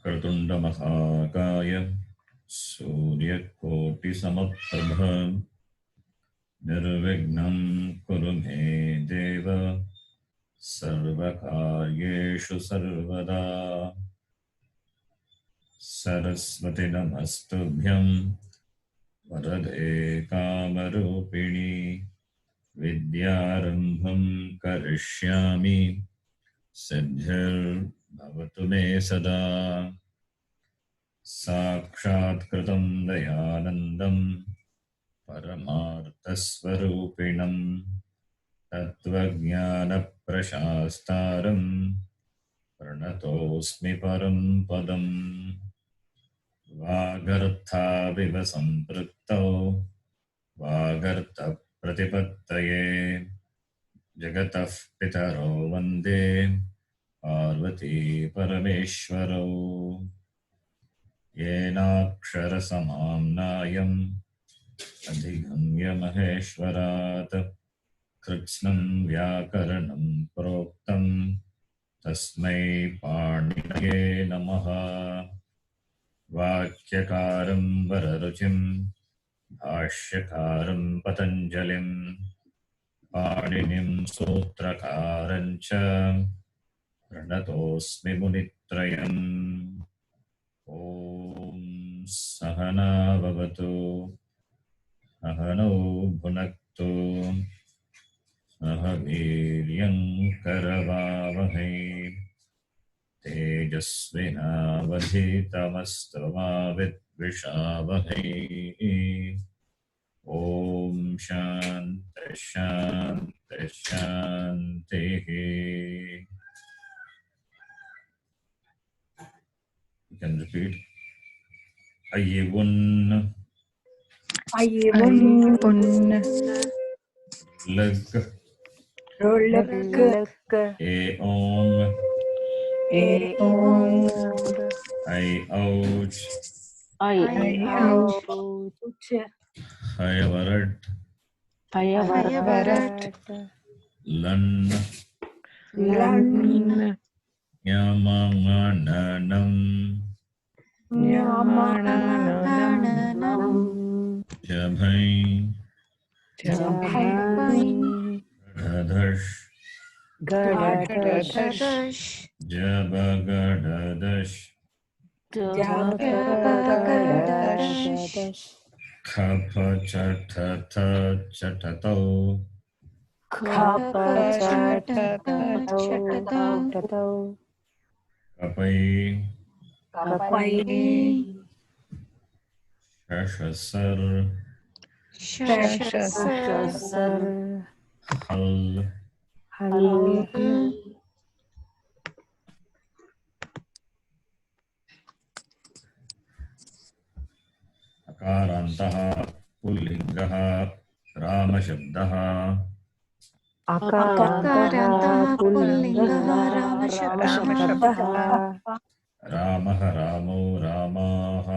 वक्रतुण्डमहाकाय सूर्यकोटिसमप्रभ निर्विघ्नं कुरु मे देव सर्वकार्येषु सर्वदा। सरस्वती नमस्तुभ्यं वरदे कामरूपिणि विद्यारम्भं करिष्यामि सिद्धिर्भवतु मे सदा। साक्षात्कृतं दयानन्दं परमार्थस्वरूपिणं तत्त्वज्ञानप्रशास्तारं प्रणतोऽस्मि परं पदम्। वागर्थाविव सम्पृक्तौ वागर्थप्रतिपत्तये जगतः पितरौ वन्दे पार्वती परमेश्वरौ। येनाक्षरसमाम्नायम् अधिगम्य महेश्वरात् कृत्स्नं व्याकरणं प्रोक्तं तस्मै पाणिनये नमः। वाक्यकारं वररुचिं भाष्यकारं पतञ्जलिं पाणिनिं सूत्रकारं च प्रणतोऽस्मि मुनित्रयम्। ॐ सहना भवतु सहनौ भुनक्तु सह वीर्यं करवावहै तेजस्विनावधीतमस्तु मा विद्विषावहै। ॐ शान्ति शान्ति शान्तिः। You can repeat. अय्युन् लग एओंग ऐ औच हयवरट लन न्यामांगननम जभै गधश जबगडदश खफ चठथ चटतौ कपै शशसर हल अकारान्तः पुल्लिङ्गः रामशब्दः रामः रामौ रामाः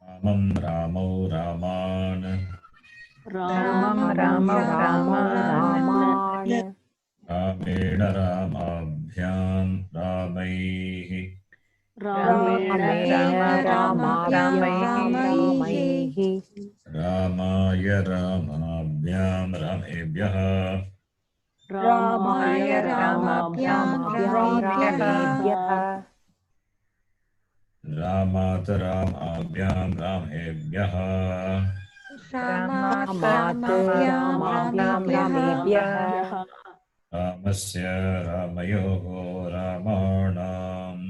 रामं रामौ रामान् रामेण रामाभ्यां रामैः रामाय रामाभ्यां रामेभ्यः रामात् रामाभ्यां रामेभ्यः रामस्य रामयोः रामाणाम्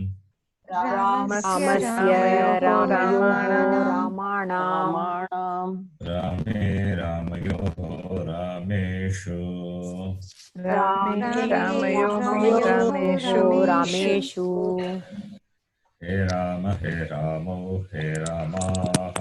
रामे रामयोः रामेषु हे राम हे रामौ हे रामाः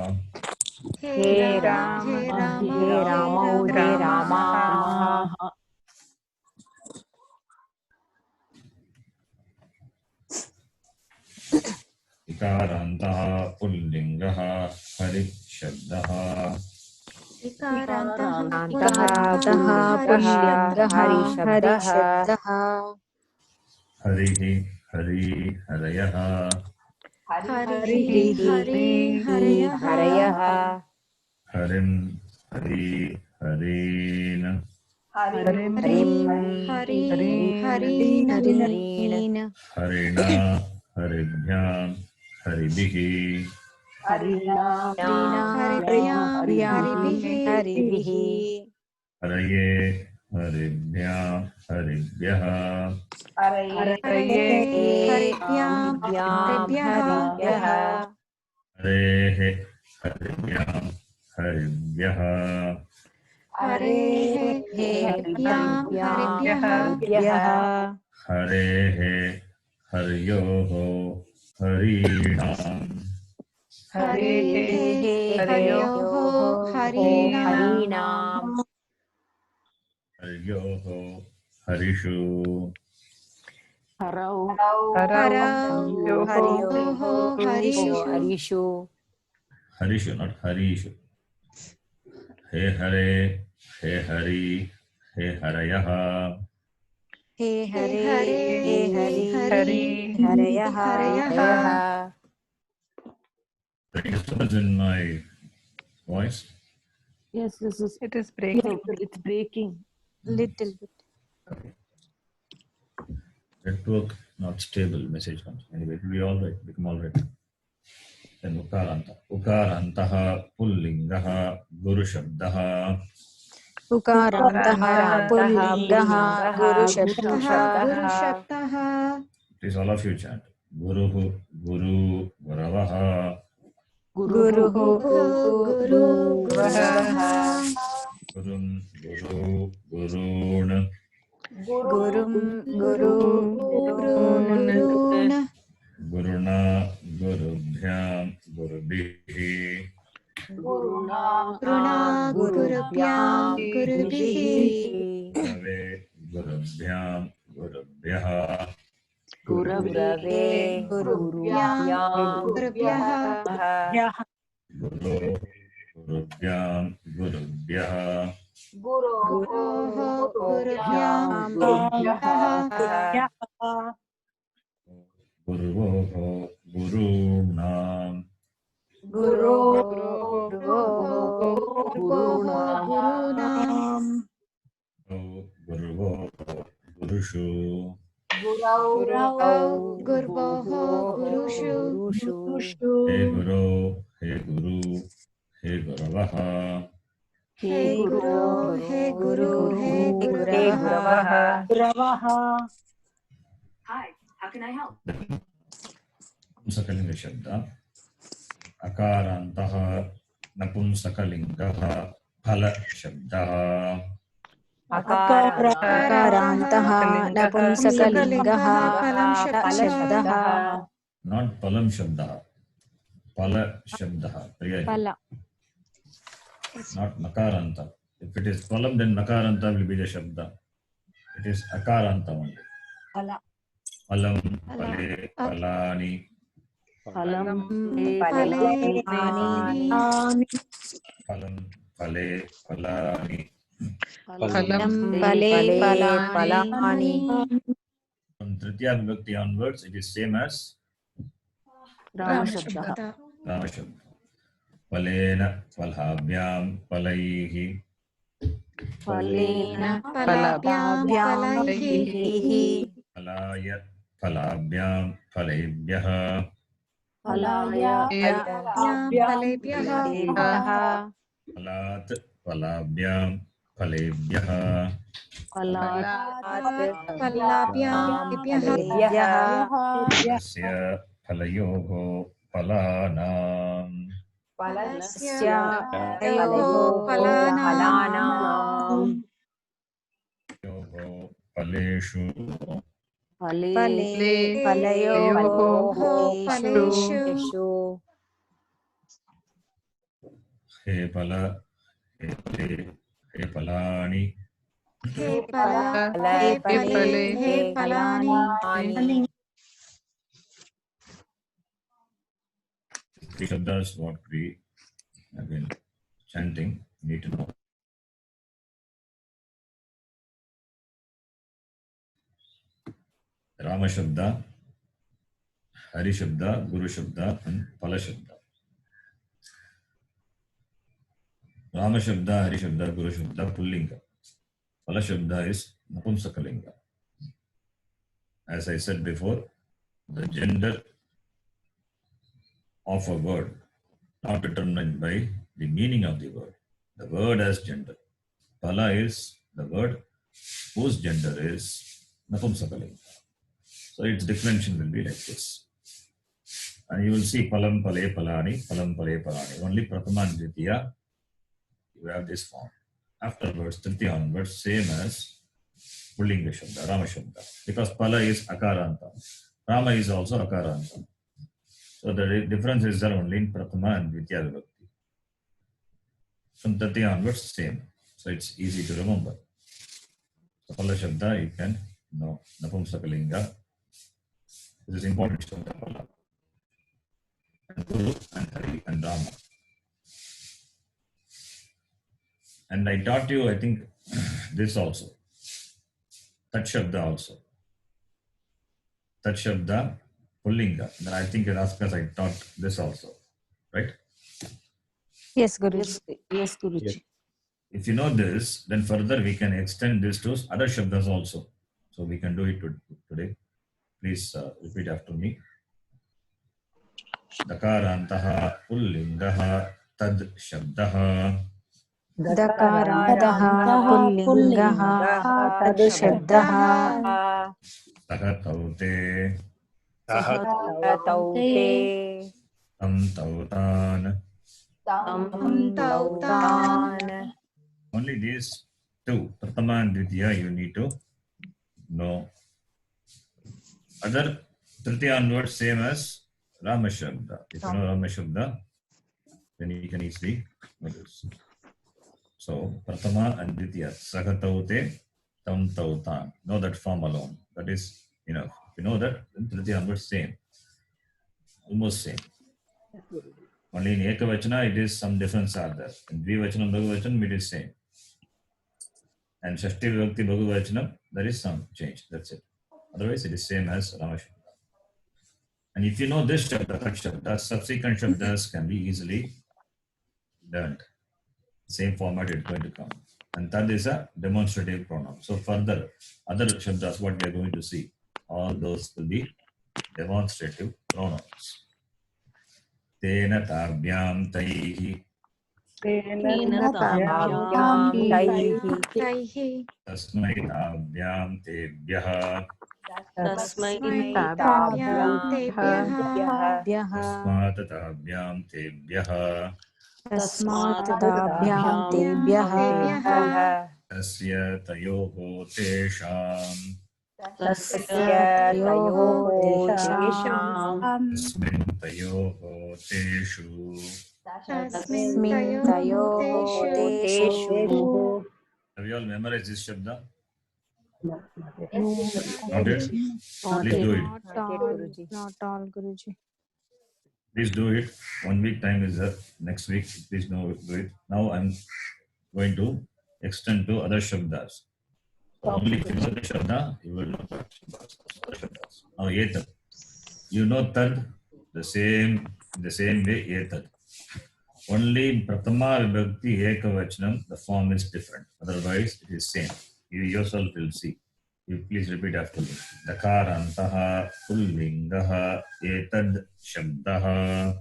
इकारान्तः पुल्लिङ्गः हरिः शब्दः हरिः हरि हरयः हरिः हरयः हरिं हरि हरीन् हरिं हरीन् हरिणा हरिभ्यां हरिभिः हरिभिः हरये हरिभ्यां हरिभ्यः हरिभ्यः हरेः हरिभ्यां हरिभ्यः हरिभ्यः हरेः हर्योः हरीणाम् हर्योः हरीणाम् हर्योः हरिषु हर्योः हरिषु हरिषु not हरीषु hey Hare hey Hari hey हरयः hey Hari हरयः Any disturbance in my voice? Yes, it is breaking. It's breaking. little bit. Network not stable message comes. Anyway, it will be all right, become all right. Then Ukaranta. Ukarantaha Pullingah Guru Shabdaha. उकारान्तः पुल्लिङ्गः गुरुशब्दः Please all of you chant. Guruhu Guru Guravaha. गुरुः गुरुवः Gurun Guru Gurun. गुरुं गुरून् Guruna Gurubhyam Gurubihi. गुरुभ्यां गुरुभिः Gurave Gurubhyam Gurubhyaha. गुरवे गुरुभ्यां गुरुभ्यः Guru Gurubhyam Gurubhyaha. गुरोः गुरुभ्यां गुरुभ्यः Guruvoho Gurunam. गुरोः गुरूणाम् Guruvoho Gurushu. गुर्वोः गुरुषु He Guru, He Guru, He Guravaha. हे गुरो हे गुरवः Napumsakalinga Shabda. Akarantaha Napumsakalingah Phala Shabdaha. अकारान्तः नपुंसकलिङ्गः शब्दः Not Palam Shabdaha. Phala Shabdaha. फल Not Nakaranta. If it is Palam, then Nakaranta will be the Shabda. It is Akaranta only. Palam, Pale, Palani. फलं Palam, Pale, Palani. फले फलानि From Tritiya Vibhakti onwards, it is same as Ramashabda. Ramashabda. Palena, Palhabhyam, Palaihi. फलेन फलाभ्यां Palaya, Palabhyam, Palebhyah. Palat, Palabhyam, Palebhyah. Palasya, Palayoho, Palanam. Yoho, Paleshu. फलेषु He Pala, He Pale, He Palani. फलानि Three Shabdas what we have been chanting, need to know. Rama Shabda, Hari Shabda, Guru Shabda, and Pala Shabda. Rama Shabda, Hari Shabda, Guru Shabda, Pullinga. Pala Shabda is Napumsakalinga. As I said before, the gender of a word not determined by the meaning of the word. The word as gender. Pala is the word whose gender is Napumsakalinga. So its declension will be like this. And you will see Palam Pale Palani, Palam Pale Palani. Only Prathama and Dvitiya, you have this form. Afterwards, Tritiya onwards, same as Pullinga Shabda, Rama Shabda. Because Pala is Akaranta. Rama is also Akaranta. So the difference is there only in Prathama and Dvitiya Vibhakti. From Tritiya onwards, same. So it's easy to remember. So Pala Shabda, you can know Napumsakalinga. This is important Shabda Pala. And Guru and Hari and Rama. And I taught you, I think, this also. Tat Shabda also. Tat Shabda, Pullinga. And I think in Askas I taught this also. Right? Yes, Guruji. Yes, Guruji. If you know this, then further we can extend this to other Shabdas also. So we can do it today. Please repeat after me. Dakarantaha Pullingaha Tad Shabdaha. Dakarantaha Pullingaha Tad Shabdaha Tahataute Taute Tam Tautan. Tautan. Only these two, Prathama and Dvitiya, you need to know. Other Tritiya onwards, same as Rama Shabda. If you know Rama Shabda, then you can easily know this. So, Prathama and Dvitiya, Sagataute, Tam Tautan. Know that form alone. That is enough. If you know that, then Tritiya onwards, same. Almost same. Only in Ekavachana, it is some difference are there. In Dvivachanam, Bhagavachanam, it is same. And Shashti Vibhakti Bhagavachanam, there is some change. That's it. Otherwise, it is same as Rama Shabda. And if you know this Shabda, Tat Shabda, subsequent Shabdas can be easily learned. Same format is going to come. And Tad is a demonstrative pronoun. So further, other Shabdas, what we are going to see, all those will be demonstrative pronouns. Tena tabhyam taihi. Tena Tabyam Taihi Tasmai tabhyam tebhyaha. Tasmai Tabyam Tabhyah Tasmat tabhyam tebhyaha. Tasmat Tabyam Tebhyaha Tasya tayoho tesham. Tasya Tayoho Tesham Tasmin tayoho teshu. Tasmin Tayoho Teshu. Have you all memorized this Shabda? No. Not yet? Please do it. Not all, Guruji. Please do it. 1 week time is there. Next week, please do it. Now I'm going to extend to other Shabdas. So only if you know the Shabda, you will know that Shabdas. Now, Etad. You know Tad the same way Etad. Only in Prathama Vibhakti Ekavachanam, the form is different. Otherwise, it is same. You yourself will see. You please repeat after me. Dakarantaha Pullingaha Etad Shabdaha.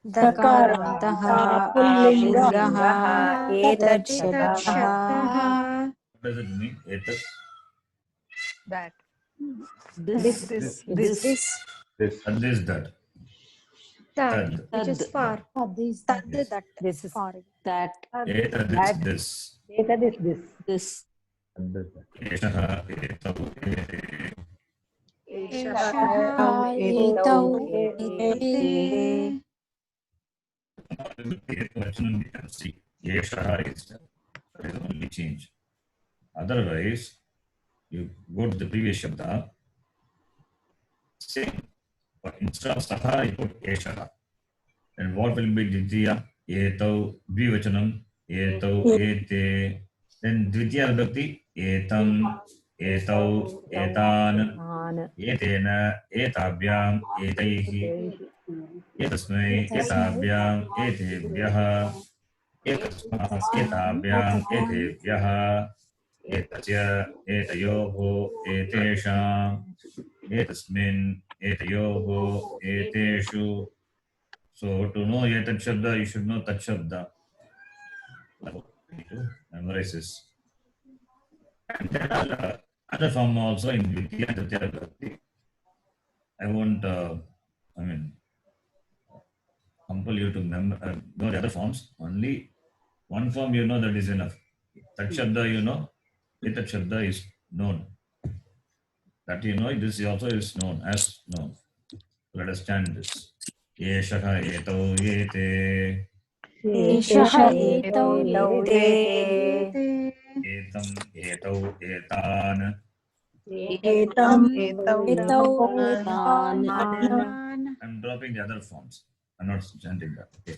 Dakarantaha Pullingaha Etad Shabdaha. What does it mean? Etad? That. This. Tad is that. Tad. Which is far. That. This is That. Etad is this. This. Eshaha etau ete. Etau Ete. Ekavachanam you can see. Eshaha is there. That is the only change. Otherwise, you go to the previous Shabda. Same. But instead of Saha, you put Eshaha. And what will be Dvitiya? Etau, Dvivachanam, Etau, Ete. Then Dvitiya Vibhakti, Etam, एतौ एतान् आन एतेन एताभ्याम् एतैः एतस्मै एताभ्याम् एतेभ्यः एतस्मात् एताभ्याम् एतेभ्यः एतस्य एतयोः एतेषाम् एतस्मिन् एतयोः एतेषु. So to know etat shabda, you should know tat shabda. You need to memorize this. And there are other form also in Vidya Tatya Bhakti. I won't, compel you to know the other forms. Only one form you know, that is enough. Tat shabda you know, etat shabda is known. That you know, this also is known as known. Let us stand this. Yeshaha etau yete. एषः एतौ एते एतम् एतौ एतान् एतम् एतौ एतौ तान् एतान् I'm dropping the other forms. I'm not chanting that. Okay.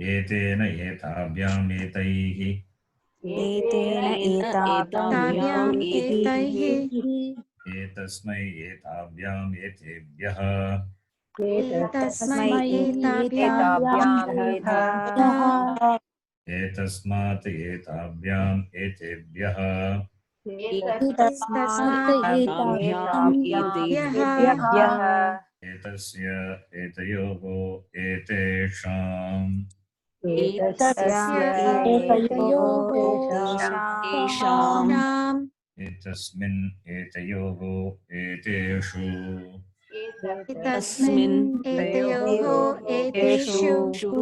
एतेन एताभ्याम् एतैः एतेन एताभ्याम् एतैः एतस्मै एताभ्याम् एतेभ्यः तस्मै एताभ्याम् एताभ्यः एतस्मात् एताभ्याम् एतेभ्यः तस्मात् एताभ्याम् एतेभ्यः एतस्य एतयोः एतेषाम् तस्य एतयोः तेषाम् एतस्मिन् एतयोः एतेषु. तस्मिन् एतयोः एतेषु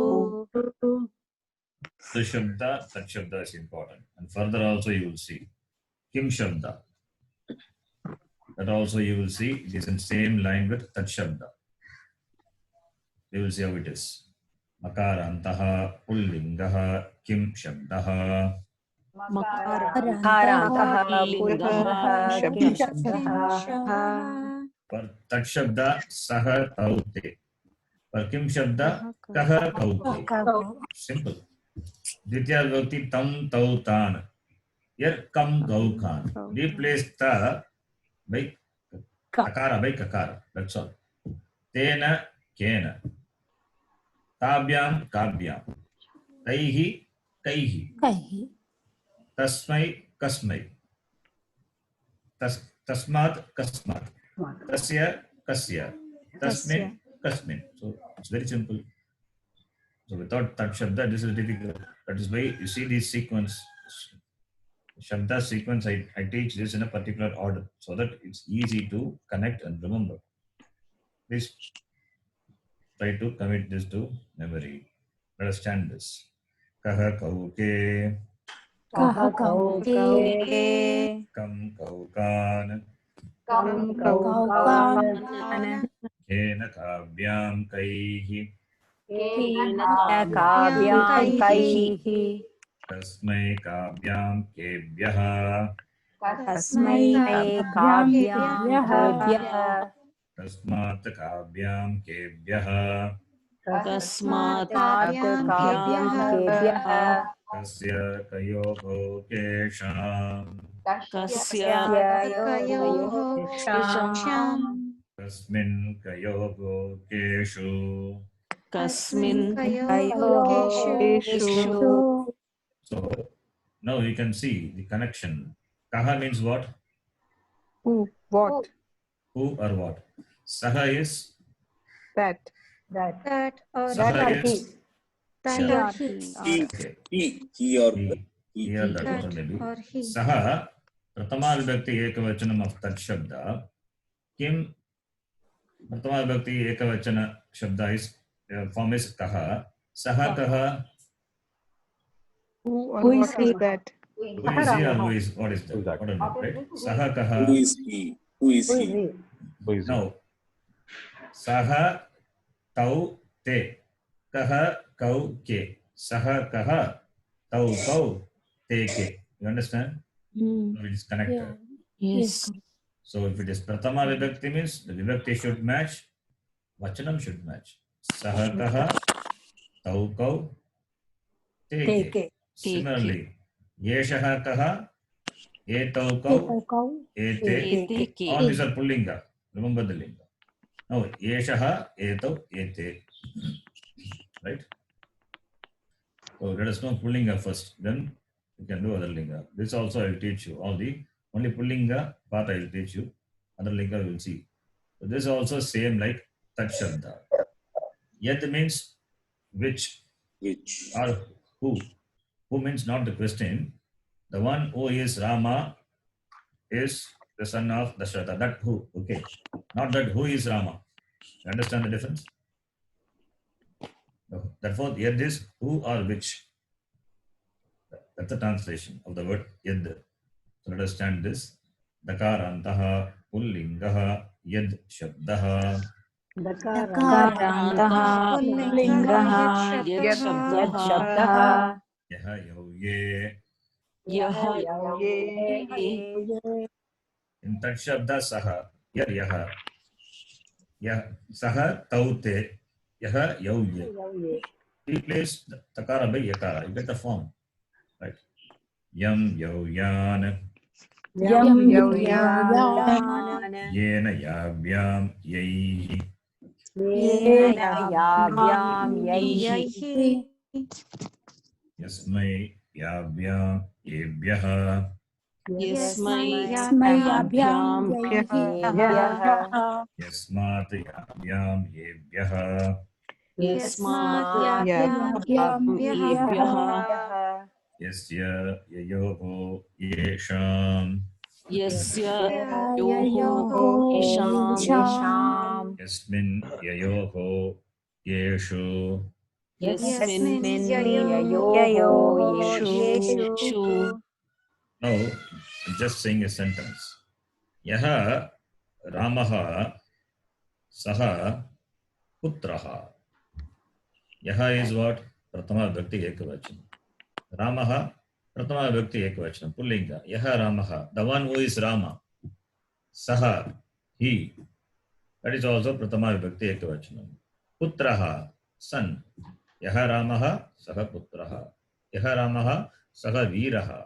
The Shabda, that Shabda is important. And further also you will see. Kim Shabda. That also you will see. It is in same line with Tat Shabda. You will see how it is. Makarantaha, Pullingaha, Kim Shabdaha. मकारान्तः पुल्लिङ्गः किं शब्दः For Tat Shabda, Saha Taute. For Kim Shabda, Kaha Kaute. Simple. Ditya Vibhakti Tam Tau Tan. Here Kam Gau Khan. Replace Ta by Kakara by Kakara. That's all. Tena Kena. Tabhyam Kabhyam. Taihi Kaihi. Tasmai Kasmai. Tasmat Kasmat. Tasya Kasya. Tasmin Kasmin. So it's very simple. So without that Shabda, this is difficult. That is why you see this sequence. Shabda sequence, I teach this in a particular order so that it's easy to connect and remember. Please try to commit this to memory. Let us chant this. Kaha kauke. कः कौके Kam kaukan. कौकान् Kena kabhyam kaihi. काव्यां कैः Tasmai kabhyam kebhyaha. तस्मै काव्याभ्यः Tasmat kabhyam kebhyaha. तस्मात् काव्याभ्यः Kasya kayoho kesham. कस्य Kasmin kayoho keshu. कस्मिन् So now you can see the connection. Kaha means what? who what Who or what? Saha is that Saha is that okay. he or He or that also maybe. Saha Pratama Vibhakti Ekavachanam of Tat Shabda. Kim Pratama Vibhakti Ekavachana Shabda is form is Kaha. Saha Kaha. who is he that Who is he or who is what is that? What is that, right? Saha Kaha. who is he? Who is he? No. Saha Tau Te. Kaha Kau Ke. Saha Kaha Tau Kau Te Ke. You understand? It is connected. yes So if it is Pratama Vibhakti means the Vibhakti should match, Vachanam should match. Saha Kaha Tau Kau Te Ke. Similarly, Yeshaha Kaha etau kau, kau, ete. ete ke. All these are pullinga. Remember the linga. Now, eshaha, etau, ete. Right? So let us know pullinga first. Then you can do other linga. This also I will teach you. All the only pullinga part I will teach you. Other linga we will see. So this is also same like tat shabda. Yet means which Which? or who. Who means not the question. The one who is Rama is the son of Dasharatha. That who. Okay. Not that who is Rama. You understand the difference? No. Therefore, yet is who or which. That's the translation of the word yad. So understand this. Dakarantaha pullingaha yad shabdaha दकारान्तः पुल्लिङ्गः यत् यत् शब्दः शब्दः yaha yauye. यः ये In tat shabda saha yad yaha. Yah saha taute yaha yauye. Replace takara by yakara. You get the form. Right. Yam yauyan. यं यौयान Yena yavyam yaihi. येन याभ्यां यैः Yasmai yavyam yebhyaha. यस्मै याभ्यां येभ्यः Yasmat yavyam yebhyaha. यस्मात् याभ्यां Yasya yayoho yesham. यस्य योः येषाम् Yasmin yayoho yeshu. यस्मिन् ययोः Now, just saying a sentence. Yaha Ramaha Saha Putraha. Yaha is what? Prathama Vibhakti Ekavachan. Ramaha Prathama Vibhakti Ekavachan. Pullinga. Yaha Ramaha. The one who is Rama. Saha. He. That is also Prathama Vibhakti Ekavachanam. Putraha. Son. Yaha Ramaha Saha Putraha. Yaha Ramaha Saha Veeraha.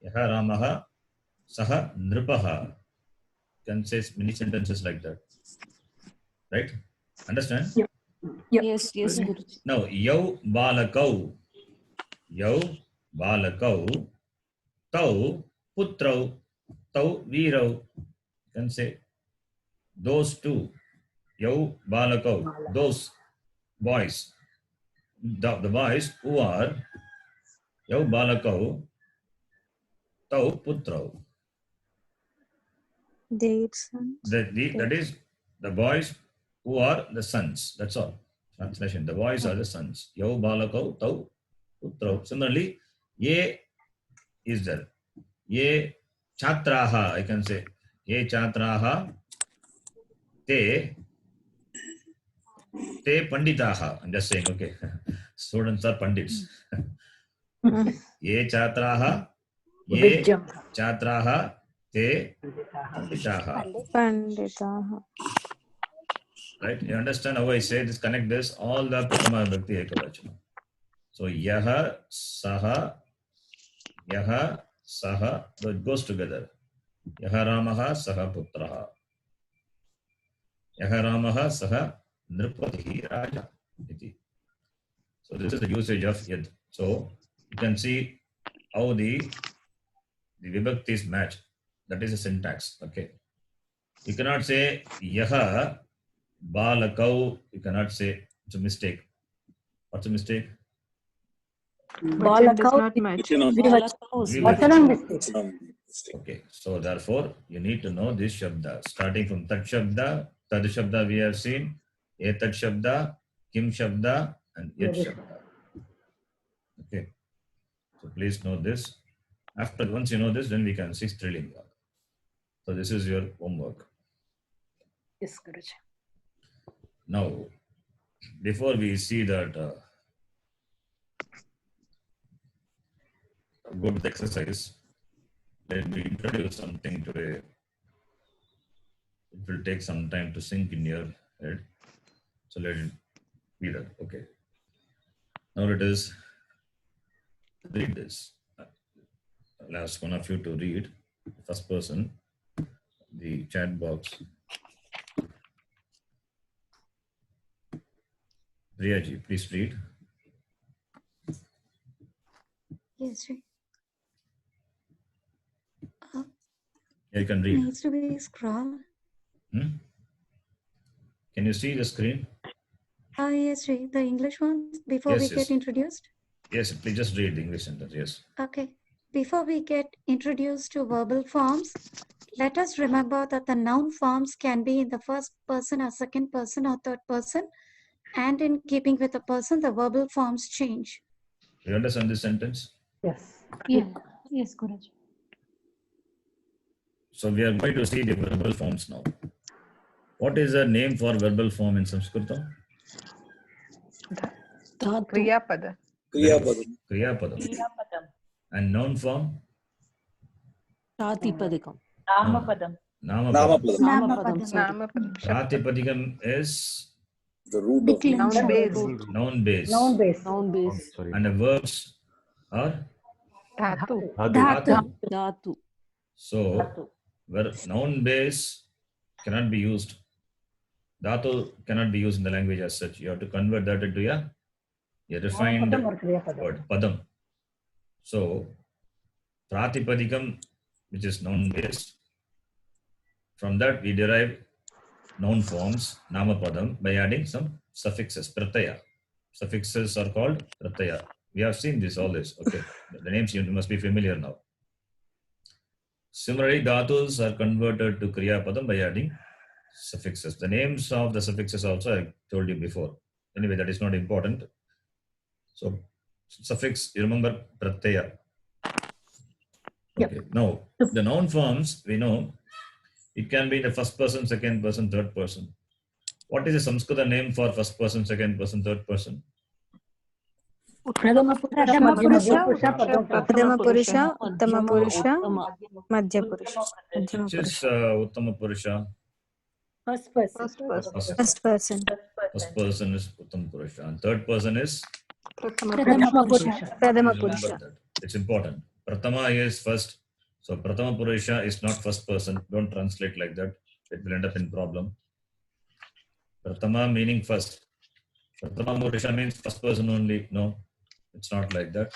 Yaha Ramaha Saha Nripaha. Can say many sentences like that. Right? Understand? Yes, Guruji. Now, Yau Balakau. Yau Balakau. Tau Putrau. Tau Veerau. Can say those two. Yau Balakau. Those boys. The boys who are Yau Balakau. Tau Putrau. That is the boys who are the sons. That's all. Translation. The boys are the sons. Yau balakau tau putrau. Similarly, ye is there. Ye chatraha, I can say. Ye chatraha te panditaha. I'm just saying, okay. Students are pandits. Ye chatraha, ye chatraha te panditaha. Right? You understand how I say this? Connect this. All the Prathama Vibhakti Ekavachana. So yaha, saha, so it goes together. Yaha Ramaha, saha putraha. Yaha Ramaha, saha nripatihi raja. Iti. So this is the usage of yad. So you can see how the vibhaktis match. That is a syntax. Okay. You cannot say yaha balakau. You cannot say. It's a mistake. What's a mistake? Balakau Okay, so therefore you need to know this shabda. Starting from tat shabda, tad shabda we have seen, etat shabda, kim shabda, and yet shabda. Okay, so please know this. After once you know this, then we can see Strilinga. So this is your homework. Yes, Guruji. Now, before we see that good exercise, let me introduce something today. It will take some time to sink in your head. So let it be that. Okay. Now it is read this. I'll ask one of you to read. first person, the chat box. Priyaji, please read. Yes, Sri. You can read. Needs to be scroll. Hmm? Can you see the screen? Yes, Sri. The English one before we Yes, get yes. introduced. Yes, please just read the English sentence. Yes. Okay. Before we get introduced to verbal forms, let us remember that the noun forms can be in the first person or second person or third person, and in keeping with the person, the verbal forms change. You understand this sentence? Yes. Yes, Guruji. So we are going to see the verbal forms now. What is the name for verbal form in Sanskrit? Dhatu. Kriyapada. Kriyapadam. Kriyapadam. And noun form? Pratipadikam. Namapadam. Namapadam. Namapadam. Sorry. Namapadam. Pratipadikam is The root of the Noun base. noun base. Noun base. And the verbs are Dhatu. dhatu. Dhatu. So, where noun base cannot be used, dhatu cannot be used in the language as such. You have to convert that into a refined word, padam. So, pratipadikam, which is noun base, from that we derive noun forms, namapadam, by adding some suffixes, pratyaya. Suffixes are called pratyaya. We have seen this, all this. Okay, the names you must be familiar now. Similarly, dhatus are converted to kriya padam by adding suffixes. The names of the suffixes also I told you before. Anyway, that is not important. So, suffix, you remember pratyaya. Okay, now the noun forms, we know it can be in the first person, second person, third person. What is the Sanskrit name for first person, second person, third person? Pradama Purusha, Uttama Purusha, Uttama. Madhya Purusha. Which is Uttama Purusha? First person. First person. First person is Uttama Purusha. And third person is? Pradama Purusha. Pradama Remember Purusha. that. It's important. Pratama is first. So Pratama Purusha is not first person. Don't translate like that. It will end up in problem. Pratama meaning first. Pratama Purusha means first person only. No, it's not like that.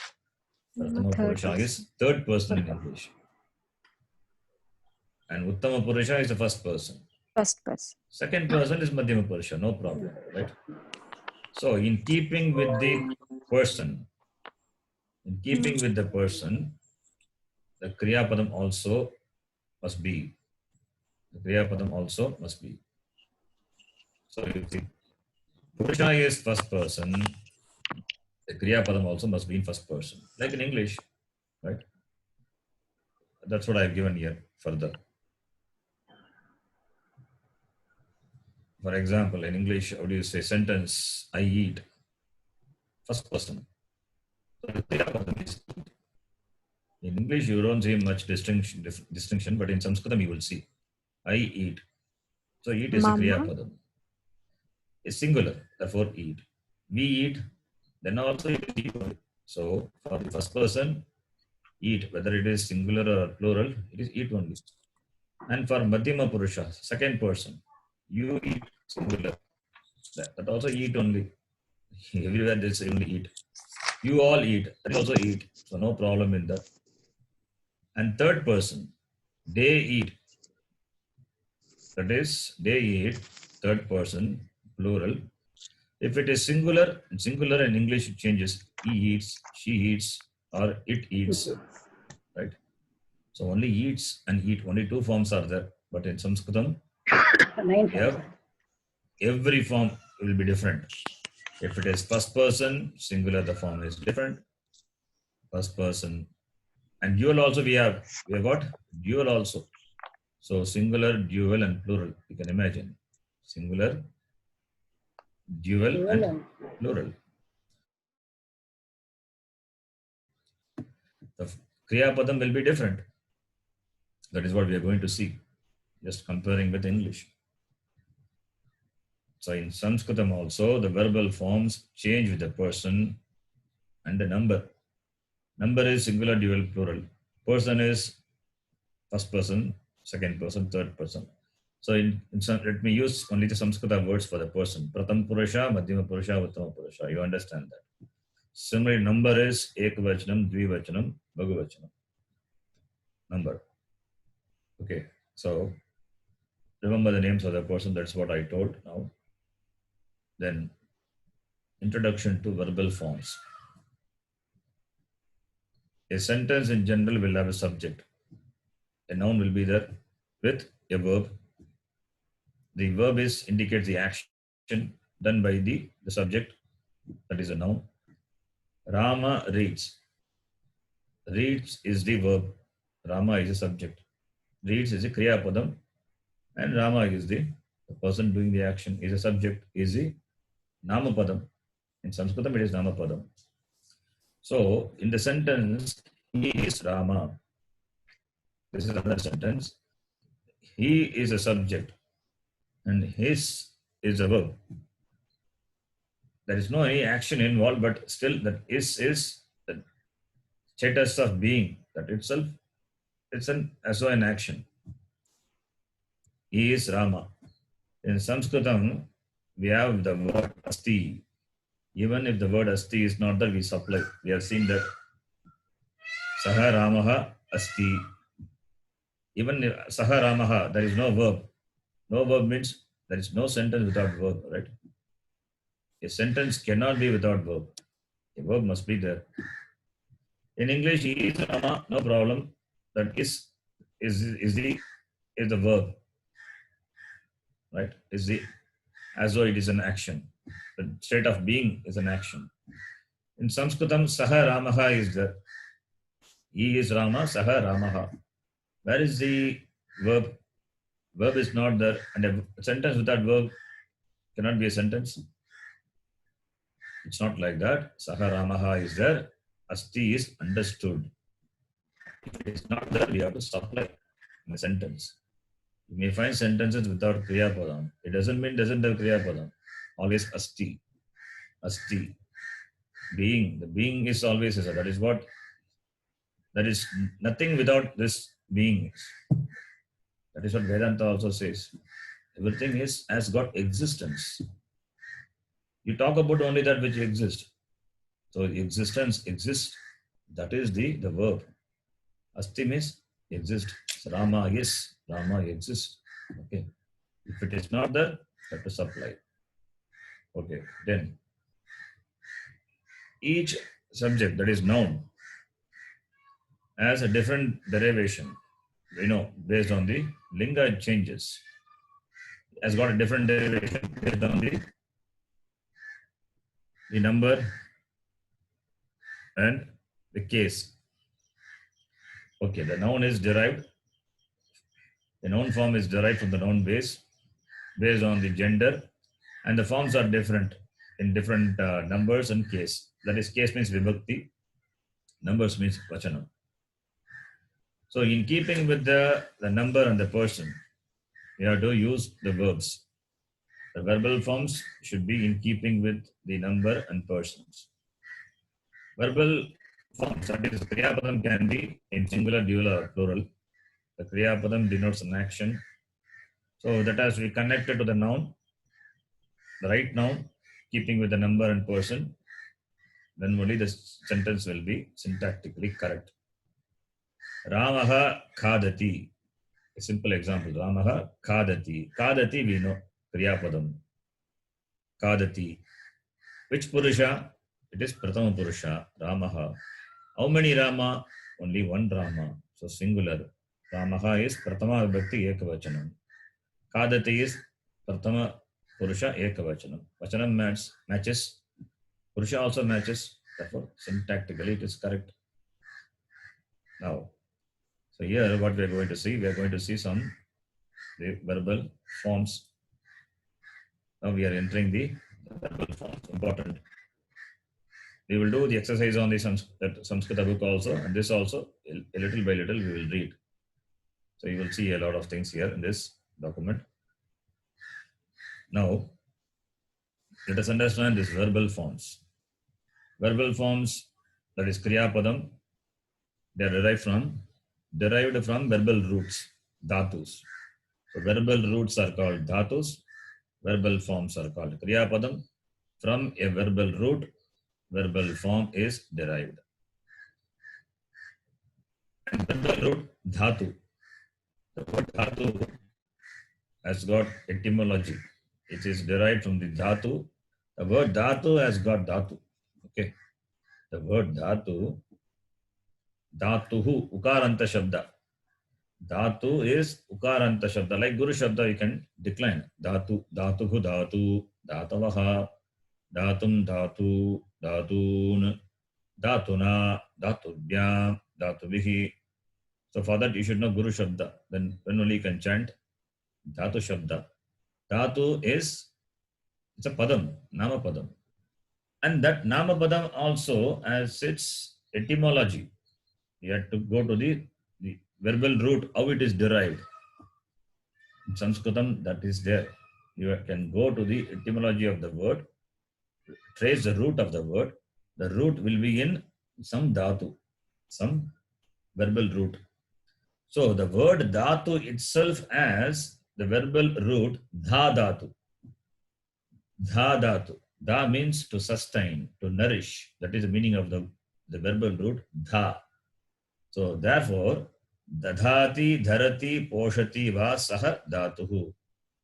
Pratama Purusha is third person in English. And Uttama Purusha is the first person. First person. Second person is Madhyama Purusha. No problem, right? So in keeping with the person, the Kriya Padam also must be. The Kriya Padam also must be. So if the Purusha is first person, the Kriya Padam also must be in first person. Like in English, right? That's what I've given here further. For example, in English, how do you say sentence, I eat? First person. So the Kriya Padam is eat. In English, you don't see much distinction, but in Sanskritam, you will see. I eat. So eat is a Kriya Padam. It's singular, therefore eat. We eat, then also it is eat. So for the first person, eat, whether it is singular or plural, it is eat only. And for Madhyama Purusha, second person, you eat, singular. That also eat only. Everywhere they say only eat. You all eat, that is also eat. So no problem in that. And third person, they eat. That is, they eat, third person, plural. If it is singular in English it changes. He eats, she eats, or it eats. Right? So only eats and eat, only two forms are there. But in Sanskritam, every form will be different. If it is first person, singular, the form is different. First person. And dual also we have got dual also. So singular, dual and plural, you can imagine. Singular, dual and plural. The Kriya Padam will be different. That is what we are going to see. Just comparing with English. So in Sanskritam also, the verbal forms change with the person and the number. Number is singular, dual, plural. Person is first person, second person, third person. So let me use only the Samskrita words for the person. Pratham Purusha, Madhyama Purusha, Uttama Purusha. You understand that. Similarly, number is Ekvachanam, Dvivachanam, Bhagavachanam. Number. Okay. So remember the names of the person. That's what I told now. Then introduction to verbal forms. A sentence in general will have a subject. A noun will be there with a verb. The verb indicates the action done by the subject, that is a noun. Rama reads. Reads is the verb. Rama is a subject. Reads is a Kriya Padam. And Rama is the person doing the action, is a subject, is the Nama Padam. In Sanskritam, it is Nama Padam. So, in the sentence, he is Rama. This is another sentence. He is a subject and his is a verb. There is no any action involved, but still that is the status of being. That itself, it's as an action. He is Rama. In Sanskritam, we have the word asti. Even if the word asti is not there, we supply. We have seen that Saha Ramaha asti. Even if Saha Ramaha, there is no verb. No verb means there is no sentence without verb, right? A sentence cannot be without verb. A verb must be there. In English, he is Rama, no problem. That is the verb, right? Is the as though it is an action. The state of being is an action. In Sanskritam, Saha Ramaha is there. He is Rama, Saha Ramaha. Where is the verb? Verb is not there, and a sentence without verb cannot be a sentence. It's not like that. Saha Ramaha is there. Asti is understood. If it is not there, we have to supply in a sentence. You may find sentences without Kriya Padam. It doesn't mean doesn't have Kriya Padam. Always Asti. Asti. Being. The being is always that is what. That is nothing without this being. That is what Vedanta also says. Everything has got existence. You talk about only that which exists. So existence exists. That is the verb. Asti means exist. So Rama is. Rama exists. Okay. If it is not there, that to supply. Okay. Then each subject, that is noun, has a different derivation. Based on the linga, it changes. It has got a different derivation based on the number and the case. Okay, the noun is derived. The noun form is derived from the noun base based on the gender, and the forms are different in different numbers and case. That is, case means vibhakti, numbers means vachanam. So in keeping with the number and the person, we have to use the verbs. The verbal forms should be in keeping with the number and persons. Verbal forms, that is, Kriya Padam can be in singular, dual or plural. The Kriya Padam denotes an action. So that has to be connected to the noun, the right noun, keeping with the number and person. Then only the sentence will be syntactically correct. Ramaha khadati. A simple example. Ramaha khadati. Khadati we know. Kriya Padam. Khadati. Which Purusha? It is Prathama Purusha. Ramaha. How many Rama? Only one Rama. So singular. Ramaha is Prathama Vibhakti Ekavachanam. Khadati is Prathama Purusha Ekavachanam. Vachanam matches. Purusha also matches. Therefore, syntactically it is correct. Now, so here what we are going to see, some the verbal forms. Now we are entering the verbal forms. Important. We will do the exercise on the Samskrita book also, and this also, a little by little, we will read. So you will see a lot of things here in this document. Now, let us understand these verbal forms. Verbal forms, that is Kriya Padam, they are derived from derived from verbal roots, dhatus. So verbal roots are called dhatus, verbal forms are called Kriya Padam. From a verbal root, verbal form is derived. And verbal root dhatu. The word dhatu has got etymology. It is derived from the dhatu. The word dhatu has got dhatu. Okay. The word dhatu, dhatuhu, ukaranta shabda. Dhatu is ukaranta shabda. Like Guru shabda, you can decline. Dhatu, dhatuhu, dhatu, dhatavaha, dhatum, dhatu, dhatun, dhatuna, dhatubhyam, dhatuvihi. So for that, you should know Guru shabda. Then only you can chant dhatu shabda. Dhatu is, it's a padam, nama padam. And that nama padam also has its etymology. You have to go to the verbal root, how it is derived. In Sanskritam, that is there. You can go to the etymology of the word, trace the root of the word. The root will be in some dhatu, some verbal root. So the word dhatu itself has the verbal root dha dhatu. Dha dhatu. Dha means to sustain, to nourish. That is the meaning of the verbal root dha. So therefore, dadhati, dharati, poshati, va, saha, dhatuhu.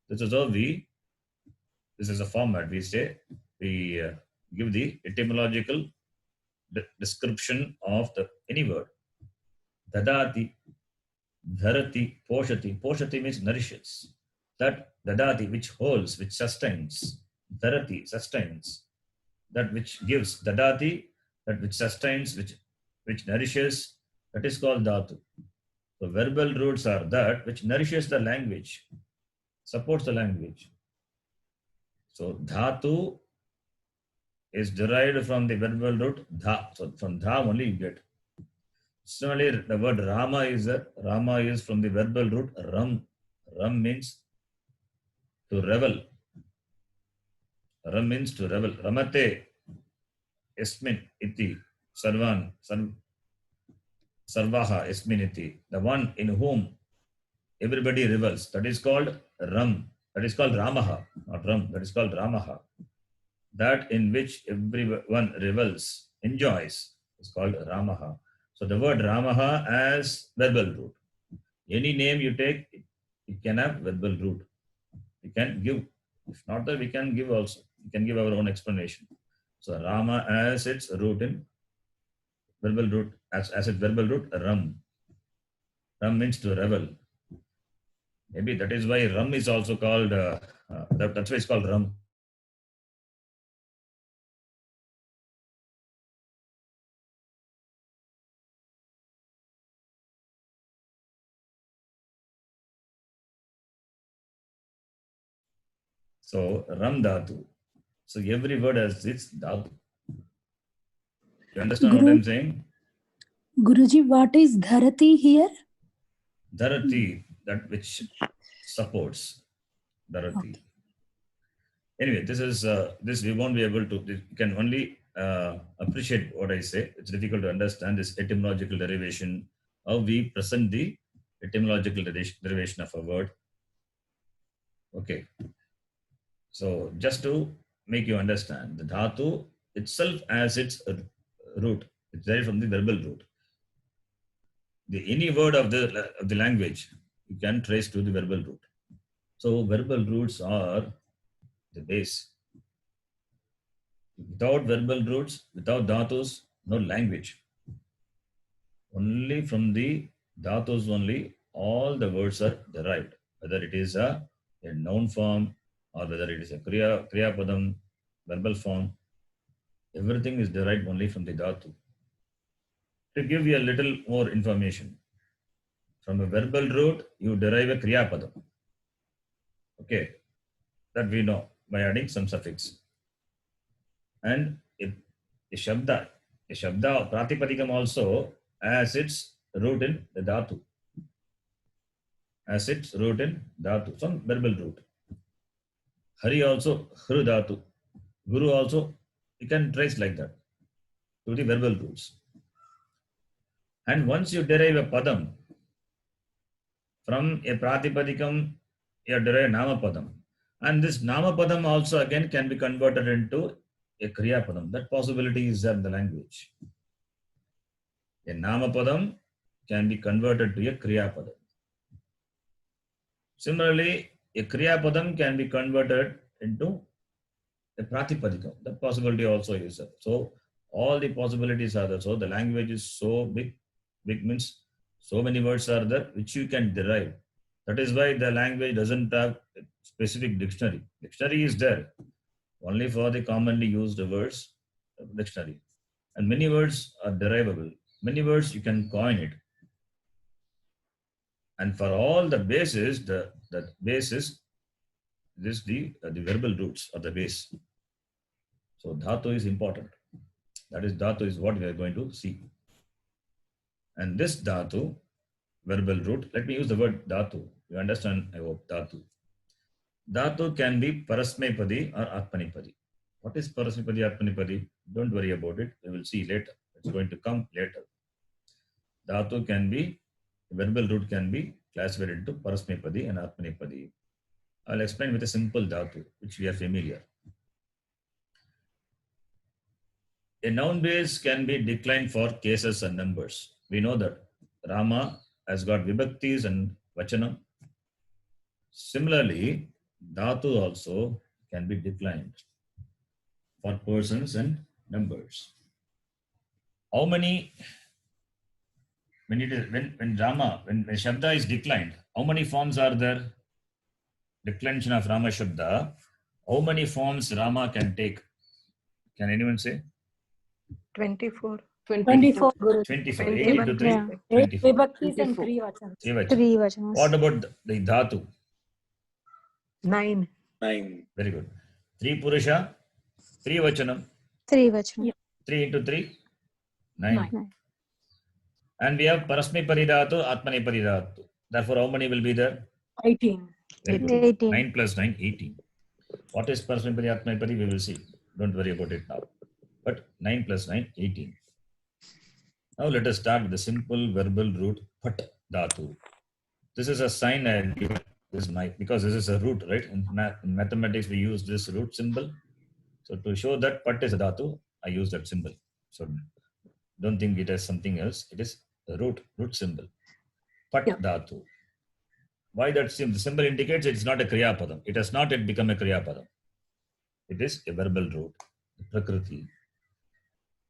This is how this is a format we say, we give the etymological description of any word. Dadati, dharati, poshati. Poshati means nourishes. That dadati, which holds, which sustains. Dharati, sustains. That which gives. Dadati, that which sustains, which nourishes. That is called dhatu. So verbal roots are that which nourishes the language, supports the language. So dhatu is derived from the verbal root dha. So from dha only you get. Similarly, the word Rama is from the verbal root ram. Ram means to revel. Ram means to revel. Ramate esmin iti sarvan sarvaha esmin iti. The one in whom everybody revels. That is called Ram. That is called Ramaha. Not Ram. That is called Ramaha. That in which everyone revels, enjoys, is called Ramaha. So the word Ramaha as verbal root. Any name you take, it can have verbal root. We can give. If not that, we can give also. We can give our own explanation. So Rama as its root in verbal root, as its verbal root, Ram. Ram means to revel. Maybe that is why Ram is also called, that's why it's called Ram. So Ram Dhatu. So every word has its Dhatu. You understand what I'm saying? Guruji, what is Dharati here? Dharati, that which supports. Dharati. Okay. Anyway, this is this we won't be able to. You can only appreciate what I say. It's difficult to understand this etymological derivation. How we present the etymological derivation of a word. Okay. So just to make you understand, the dhatu itself as its root. It's derived from the verbal root. Any word of the language you can trace to the verbal root. So verbal roots are the base. Without verbal roots, without dhatus, no language. Only from the dhatus only all the words are derived. Whether it is a noun form or whether it is a kriya padam, verbal form, everything is derived only from the dhatu. To give you a little more information, from a verbal root, you derive a kriya padam. Okay, that we know by adding some suffix. And a shabda, pratipadikam also has its root in the dhatu. Has its root in dhatu, some verbal root. Hari also, hru dhatu. Guru also, you can trace like that to the verbal roots. And once you derive a padam, From a Pratipadikam, you derive Namapadam. And this Namapadam also again can be converted into a Kriyapadam. That possibility is there in the language. A Namapadam can be converted to a Kriyapadam. Similarly, a Kriyapadam can be converted into a Pratipadikam. That possibility also is there. So all the possibilities are there. So the language is so big. Big means so many words are there which you can derive. That is why the language doesn't have a specific dictionary. Dictionary is there only for the commonly used words, dictionary. And many words are derivable. Many words you can coin it. And for all the bases, the basis is the verbal roots or the base. So dhatu is important. That is dhatu is what we are going to see. And this dhatu, verbal root, let me use the word dhatu. You understand, I hope, dhatu. Dhatu can be parasmepadi or atmanipadi. What is parasmepadi, atmanipadi? Don't worry about it. We will see later. It's going to come later. Dhatu can be, verbal root can be classified into parasmepadi and atmanipadi. I'll explain with a simple dhatu, which we are familiar. A noun base can be declined for cases and numbers. We know that Rama has got vibhaktis and vachanam. Similarly, dhatu also can be declined for persons and numbers. How many, when Shabda is declined, how many forms are there? Declension of Rama Shabda, how many forms Rama can take? Can anyone say? 24. 24. Guru. 24. 8 into 3. Yeah. 24. Vibhaktis and 3 vachans. Three vachanas. What about the dhatu? 9. 9. Very good. 3 Purusha, 3 Vachanam. 3 vachanas. 3 into 3, 9. 9. And we have Parasmi Paridhatu, Atmani Paridhatu. Therefore, how many will be there? 18. Very good. 18. 9 plus 9, 18. What is Parasmi Pari, Atmani Pari? We will see. Don't worry about it now. But 9 plus 9, 18. Now let us start with the simple verbal root Pat Dhatu. This is a sign I have given. This mic, because this is a root, right? In mathematics, we use this root symbol. So to show that Pat is a dhatu, I use that symbol. So don't think it as something else. It is a root symbol. Pat dhatu. Why that symbol? The symbol indicates it's not a Kriya Padam. It has not yet become a Kriya Padam. It is a verbal root, Prakriti.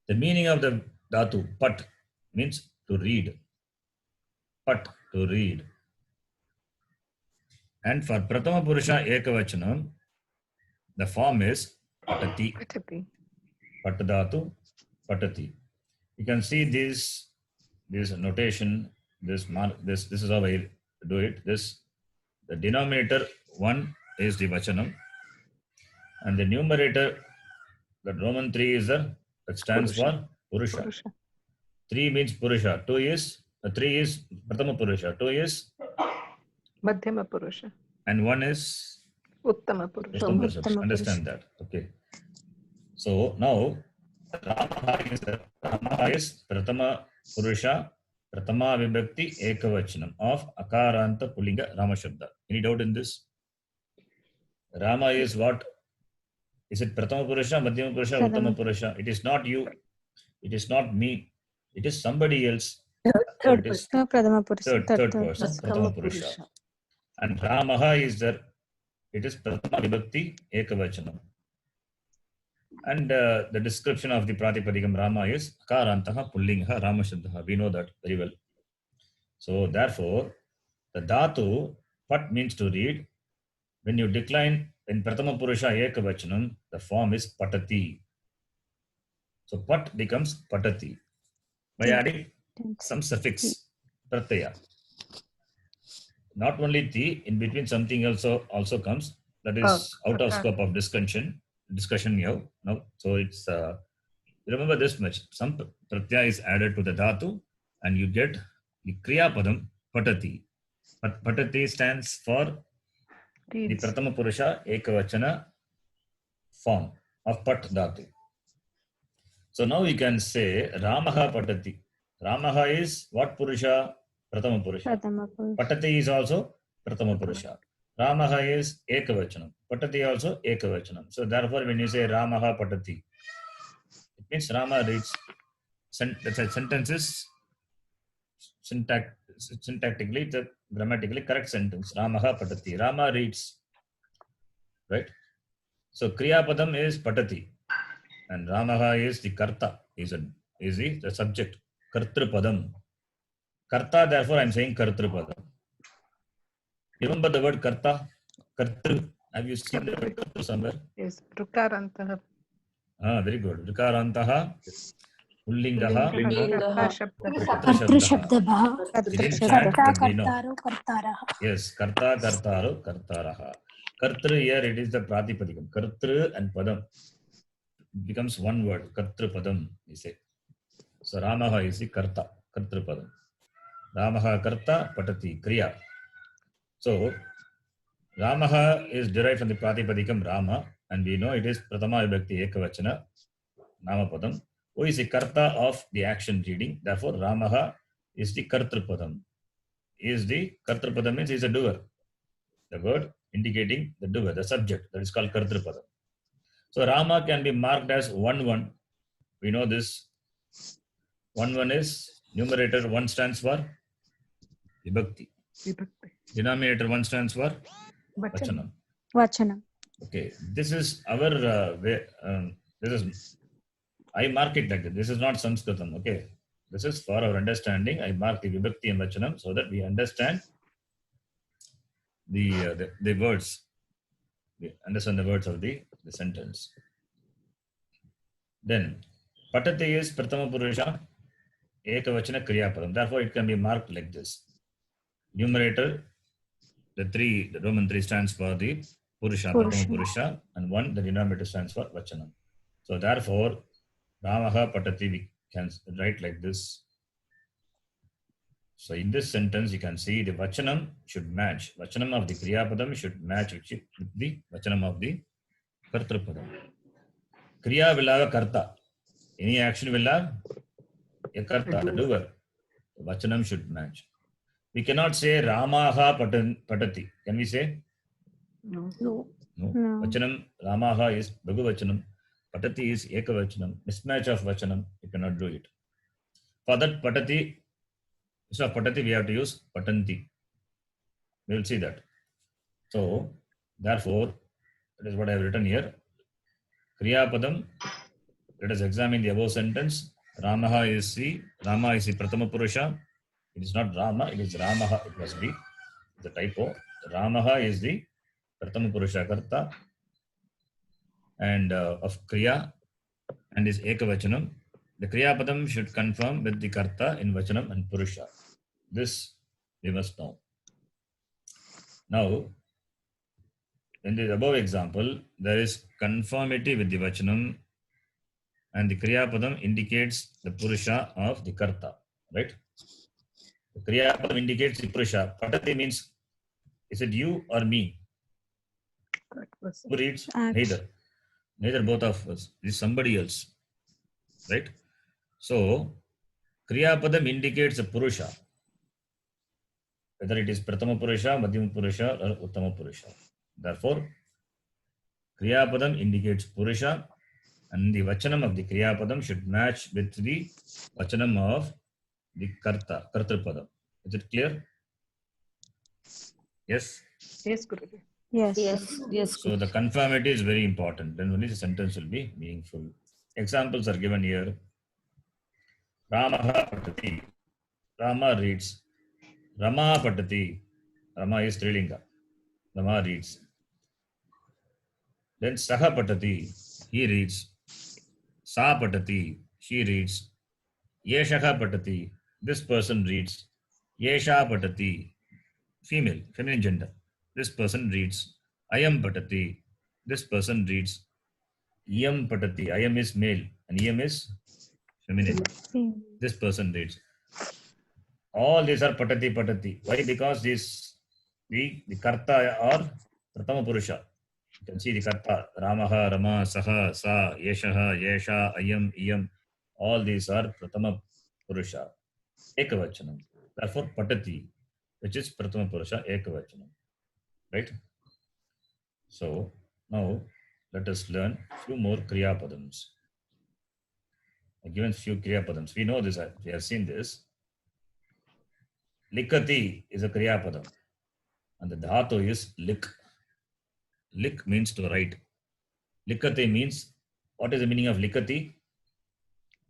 The meaning of the dhatu, Pat, means to read. Pat, to read. And for Pratama Purusha Ekavachanam, the form is Patati. Patadhatu, Patati. You can see this notation, this is how I do it. The denominator 1 is the Vachanam, and the numerator, the Roman 3 is that stands for Purusha. 3 means Purusha. 3 is Pratama Purusha. 2 is Madhyama Purusha. And 1 is Uttama Purusha. Uttama Purusha. Understand that. Okay. So now Rama is Pratama Purusha, Pratama Vibhakti Ekavachanam of Akaranta Pullinga Rama Shabda. Any doubt in this? Rama is what? Is it Pratama Purusha, Madhyama Purusha, Uttama Purusha? It is not you. It is not me. It is somebody else. Third It is person. Pradama Purusha. third person, Pratama Purusha. And Ramaha is there. It is Pratama Vibhakti Ekavachanam. And the description of the Pratipadikam Rama is Akarantaha Pullinga Rama Shabdaha. We know that very well. So therefore, the dhatu, Pat means to read. When you decline in Pratama Purusha Ekavachanam, the form is Patati. So Pat becomes Patati by adding some suffix, Pratyaya. Not only ti, in between something also comes. That is out of scope of discussion here now. So it's remember this much. Some pratyaya is added to the dhatu, and you get the kriya padam patati. Patati stands for the Pratama Purusha Ekavachana form of pat dhatu. So now we can say Ramaha patati. Ramaha is what Purusha? Prathama Purusha. Pratama Purusha. Patati is also Prathama Purusha. Ramaha is Ekavachanam. Patati also Ekavachanam. So therefore, when you say Ramaha Patati, it means Rama reads. That's a sentence is syntactically, the grammatically correct sentence. Ramaha Patati. Rama reads. Right? So Kriya Padam is Patati. And Ramaha is the Karta. Is the subject. Kartru Padam. Karta, therefore, I am saying Kartru Padam. You remember the word Karta? Kartru. Have you seen the word Kartru somewhere? Yes. Rukarantaha. Very good. Rikarantaha, Ullingaha, Karta Shabda. Kartrishabdabaha. We didn't chant, Karta but we know. kartaro kartaraha. Yes, Karta, Kartaro, Kartaraha. Kartru here, it is the Pratipadikam. Kartru and Padam. It becomes one word. Kartru Padam, we say. So Ramaha is the Karta. Kartru Padam. Ramaha Karta, Patati, Kriya. So, Ramaha is derived from the Pratipadikam Rama, and we know it is Pratama Vibhakti Ekavachana, Namapadam, who is the Karta of the action reading. Therefore, Ramaha is the Kartrupadam. Kartrupadam means he is a doer. The word indicating the doer, the subject, that is called Kartrupadam. So, Rama can be marked as 1-1. We know this. 1-1 is numerator 1 stands for Vibhakti. Vibhakti. Denominator 1 stands for Vachanam. Vachanam. Okay, this is our way. I mark it like that. This is not Sanskritam. Okay, this is for our understanding. I mark the Vibhakti and Vachanam so that we understand the words. We understand the words of the sentence. Then, Patati is Pratama Purusha, Ekavachana Kriyapadam. Therefore, it can be marked like this. Numerator, the Roman 3 stands for the Purusha, Pratama Purusha, and 1, the denominator stands for Vachanam. So therefore, Ramaha Patati, we can write like this. So in this sentence, you can see the Vachanam should match. Vachanam of the Kriyapadam should match with the Vachanam of the Kartrupadam. Kriya will have a Karta. Any action will have a Karta, the doer. Vachanam should match. We cannot say Ramaha Patati. Can we say? No. No. Vachanam, Ramaha is Bhagavachanam. Patati is Ekavachanam. Mismatch of Vachanam. You cannot do it. For that Patati, instead of Patati, we have to use Patanti. We will see that. So, therefore, that is what I have written here. Kriya Padam. Let us examine the above sentence. Rama is the Pratama Purusha. It is not Rama, it is Ramaha. It must be the typo. Ramaha is the Pratama Purusha Karta and of Kriya and is Ekavachanam. The Kriya Padam should confirm with the Karta in Vachanam and Purusha. This we must know. Now, in the above example, there is conformity with the Vachanam and the Kriya Padam indicates the Purusha of the Karta, right? The Kriya Padam indicates the Purusha. Patati means, is it you or me? Who reads? Neither. Neither both of us. This is somebody else. Right? So, Kriya Padam indicates a Purusha. Whether it is Pratama Purusha, Madhyama Purusha or Uttama Purusha. Therefore, Kriya Padam indicates Purusha and the Vachanam of the Kriya Padam should match with the Vachanam of the Karta, Kartrupadam. Is it clear? Yes? Yes, Guruji. Yes. Yes. So the conformity is very important. Then only the sentence will be meaningful. Examples are given here. Ramaha Patati. Rama reads. Rama Patati. Rama is Trilinga. Rama reads. Then Saha Patati. He reads. Sa Patati. She reads. Yeshaha Patati. This person reads. Yesha Patati. Female, feminine gender. This person reads. Ayam Patati. This person reads. Iyam Patati. Ayam is male and Iyam is feminine. This person reads. All these are Patati Patati. Why? Because the Karta or Pratama Purusha. You can see the Karta. Ramaha, Rama, Saha, Sa, Yeshaha, Yesha, Ayam, Iyam. All these are Pratama Purusha. Ekavachanam. Therefore, patati, which is Prathama Purusha Ekavachanam. Right? So, now let us learn few more Kriya Padams. I've given few Kriya Padams. We know this, we have seen this. Likati is a Kriya Padam. And the dhatu is lik. Lik means to write. Likati means, what is the meaning of likati?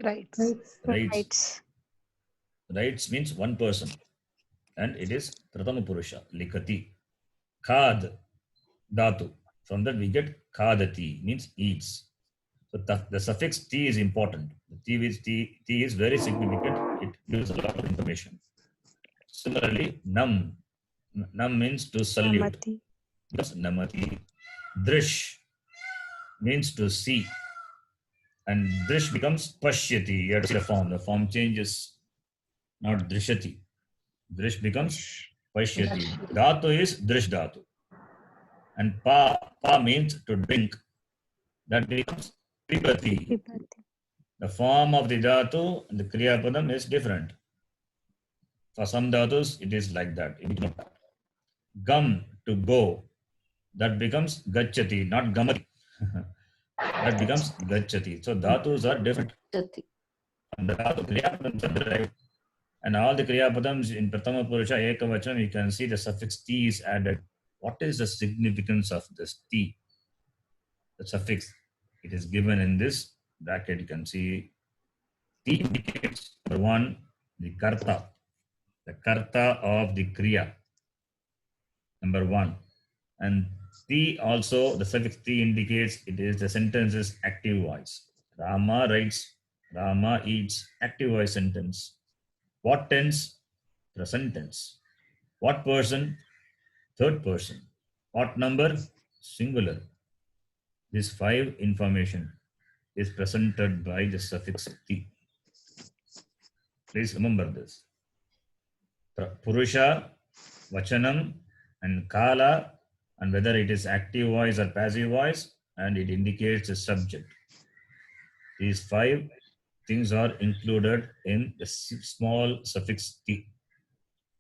Rights. Writes. Writes means one person. And it is Prathama Purusha, likati. Khad, dhatu. From that we get khadati, means eats. So the suffix T is important. The T is very significant. It gives a lot of information. Similarly, nam. Nam means to salute. That's namati. Drish means to see. And drish becomes pashyati. You have to see the form. The form changes. Not drishati. Drish becomes pashyati. Dhatu is drish dhatu. And pa means to drink. That becomes pipati. The form of the dhatu and the kriya padam is different. For some dhatus, it is like that. Gam, to go. That becomes gacchati, not gamati. That becomes gacchati. So dhatus are different. And the dhatu kriya padams are derived. And all the kriya padams in Prathama Purusha Ekavachanam, you can see the suffix T is added. What is the significance of this T? The suffix, it is given in this bracket. You can see T indicates, number one, the karta of the kriya, number one. And T also, the suffix T indicates it is the sentence is active voice. Rama writes, Rama eats, active voice sentence. What tense? Present tense. What person? Third person. What number? Singular. This 5 information is presented by the suffix T. Please remember this. Purusha, Vachanam, and Kala, and whether it is active voice or passive voice, and it indicates the subject. These 5 things are included in the small suffix T.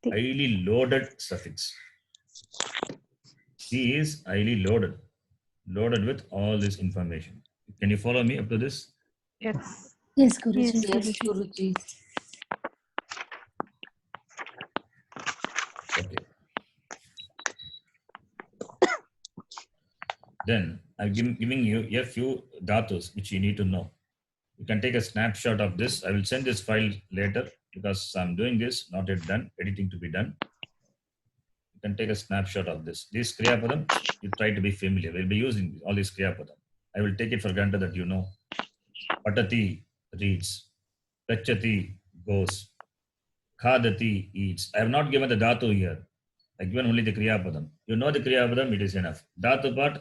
Highly loaded suffix. T is highly loaded with all this information. Can you follow me up to this? Yes. Yes, Guruji. Guruji. Okay. Then I'm giving you a few dhatus which you need to know. You can take a snapshot of this. I will send this file later because I'm doing this, not yet done, editing to be done. You can take a snapshot of this. This Kriya Padam, you try to be familiar. We'll be using all these Kriya Padam. I will take it for granted that you know. Patati, reads. Gacchati, goes. Khadati, eats. I have not given the dhatu here. I have given only the Kriya Padam. You know the Kriya Padam, it is enough. Dhatu part,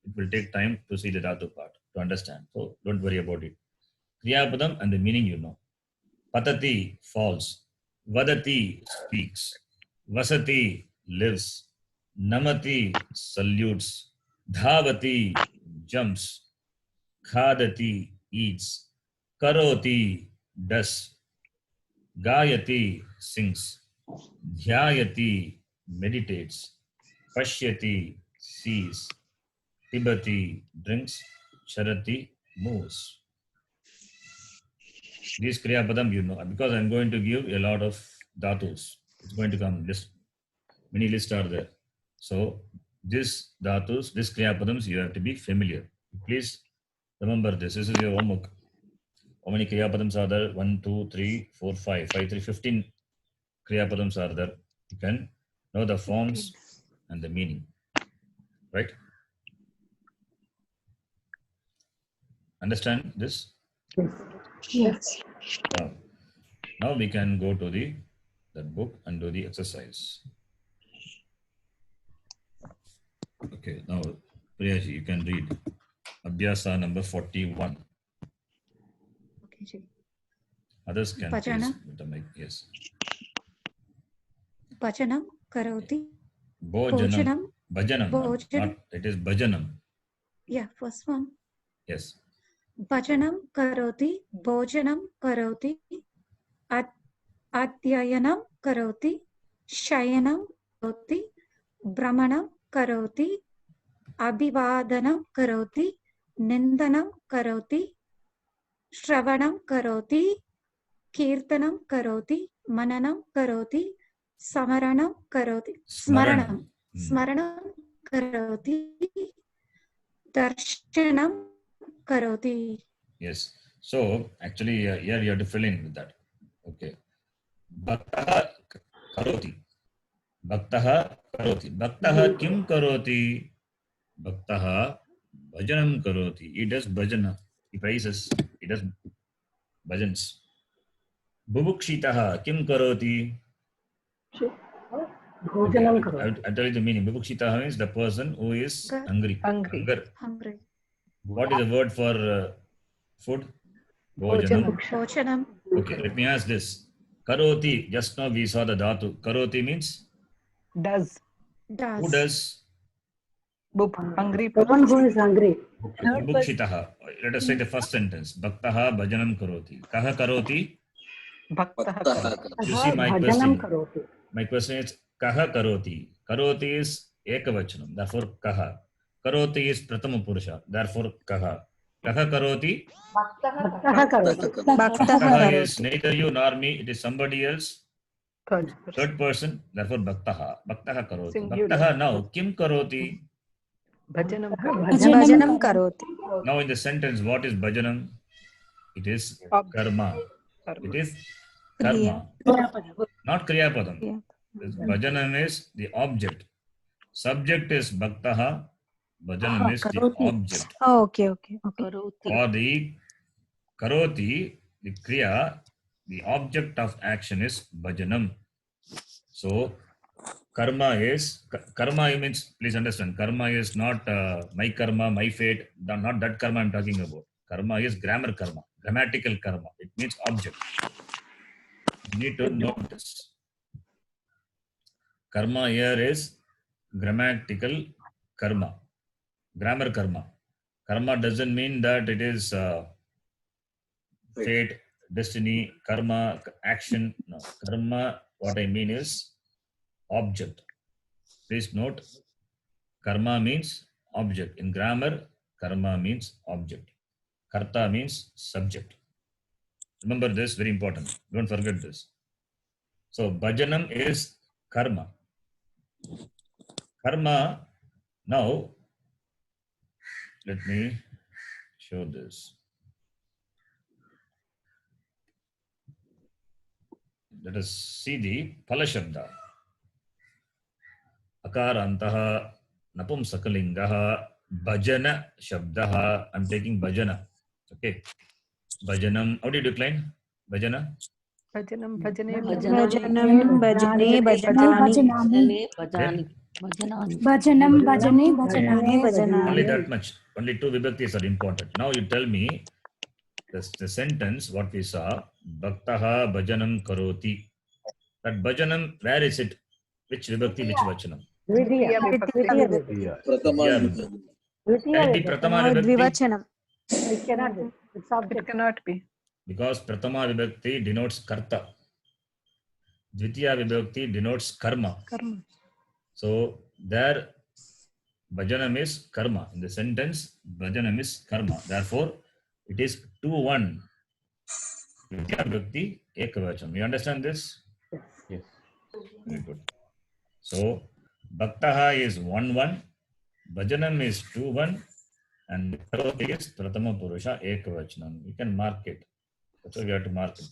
it will take time to see the dhatu part, to understand. So don't worry about it. Kriya Padam and the meaning you know. Patati, falls. Vadati, speaks. Vasati, lives. Namati, salutes. Dhavati, jumps. Khadati, eats. Karoti, does. Gayati, sings. Dhyayati, meditates. Pashyati, sees. Pibati, drinks. Charati, moves. These Kriya Padam you know, because I'm going to give a lot of dhatus. It's going to come, list, many lists are there. So this dhatus, this Kriya Padams, you have to be familiar. Please remember this. This is your homework. How many Kriya Padams are there? 1, 2, 3, 4, 5, 5, 3, 15 Kriya Padams are there. You can know the forms and the meaning. Right? Understand this? Yes. Now we can go to that book and do the exercise. Okay, now Priyaji, you can read Abhyasa number 41. Okay, Ji. Others can Bhajana. please with the mic. Yes. Bhajanam karoti. Bhojanam. Bhajanam. Bhojanam. Not, it is Bhajanam. Yeah, first one. Yes. Bhajanam karoti. Bhojanam karoti. Adhyayanam karoti, shayanam karoti, brahmanam karoti, abhivadanam karoti, nindanam karoti, shravanam karoti, kirtanam karoti, mananam karoti, samaranam karoti, smaranam karoti, darshanam karoti. Yes. So actually here you have to fill in with that. Okay. Bhaktah karoti. Bhaktah karoti. Bhaktah kim karoti? Bhaktah bhajanam karoti. He does bhajana. He praises. He does bhajans. Bubukshitah kim karoti? Bhojanam Okay, karoti. I'll tell you the meaning. Bubukshitah means the person who is hungry. Hungry. Hungry. What is the word for food? Bhojanam. Bhojanam. Okay, let me ask this. Karoti, just now we saw the dhatu. Karoti means Does. who does? Hungry. The one who is hungry. Bubukshitaha. Let us say the first sentence. Bhaktaha bhajanam karoti. Kaha karoti? Bhaktah Bhaktah karoti. You see my Bhajanam question. karoti. My question is kaha karoti. Karoti is ekavachanam. Therefore kaha. Karoti is pratama purusha. Therefore kaha. Kaha karoti. Bhaktaha karoti. Bhaktaha is neither you nor me. It is somebody else. Third person. Third person. Therefore bhaktaha. Bhaktaha karoti. Singular. Bhaktaha now kim karoti. Bhajanam karoti. Bhajanam karoti. Now in the sentence, what is bhajanam? It is Object. karma. Karma. It is karma, not kriyapadam. Bhajanam is the object. Subject is bhaktaha. Bhajanam is the object. Oh, okay. Karoti. For the karoti, the kriya, the object of action is bhajanam. So karma means, please understand, karma is not my karma, my fate, not that karma I'm talking about. Karma is grammar karma, grammatical karma. It means object. You need to know this. Karma here is grammatical karma, grammar karma. Karma doesn't mean that it is fate, destiny, karma, action. No, karma, what I mean is object. Please note, karma means object. In grammar, karma means object. Karta means subject. Remember this, very important. Don't forget this. So, bhajanam is karma. Karma, now, let me show this. Let us see the phala shabda. Akarantaha, napumsakalingaha, bhajana shabdaha. I'm taking bhajana. Okay. Bhajanam. How do you decline? Bhajana? Bhajanam. Bhajane. Bhajanam bhajane bhajanani. Bhajanam. Bhajanam bhajane Only bhajanani. that much. Only two vibhaktis are important. Now you tell me the sentence what we saw. Bhaktaha bhajanam karoti. That bhajanam, where is it? Which vibhakti, which vachanam? Pratama Yeah, vibhakti. Can it be pratama vibhakti? Dvivachanam. It cannot be. Because pratama vibhakti denotes karta. Dvitiya vibhakti denotes karma. So there bhajanam is karma. In the sentence, bhajanam is karma. Therefore, it is 2-1. Dvitiya vibhakti ekavachanam. You understand this? Yes. Very good. So bhaktaha is 1-1. Bhajanam is 2-1. And karoti is pratama purusha ekavachanam. You can mark it. That's why we have to mark it.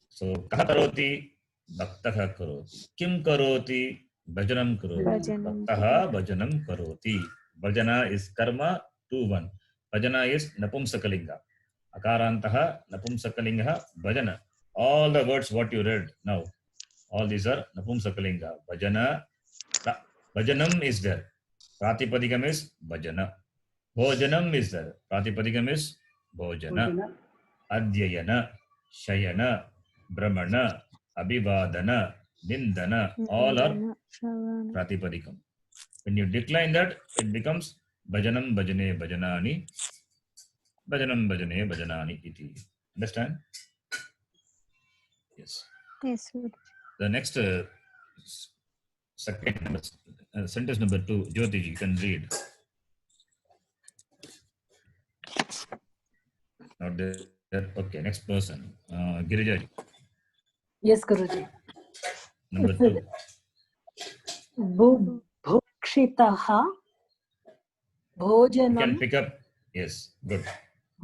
So kaha karoti? Bhaktaha karoti. Kim karoti? Bhajanam karoti. Bhaktaha bhajanam karoti. Bhajana is karma 2-1. Bhajana is napumsakalinga. Akarantaha napumsakalinga bhajana. All the words what you read now, all these are napumsakalinga. Bhajana, bhajanam is there. Pratipadikam is bhajana. Bhojanam is there. Pratipadikam is bhojana. Adhyayana, shayana, brahmana, abhivadana, nindana, all are pratipadikam. When you decline that, it becomes bhajanam bhajane bhajanani, bhajanam bhajane bhajanani iti. Understand? Yes. Yes, sir. The next second sentence number 2, Jyoti ji, you can read. Not there. Okay, next person. Girija ji, Yes, Guruji. number 2. Bhukshitaha You can bhojanam pick up. Yes, good.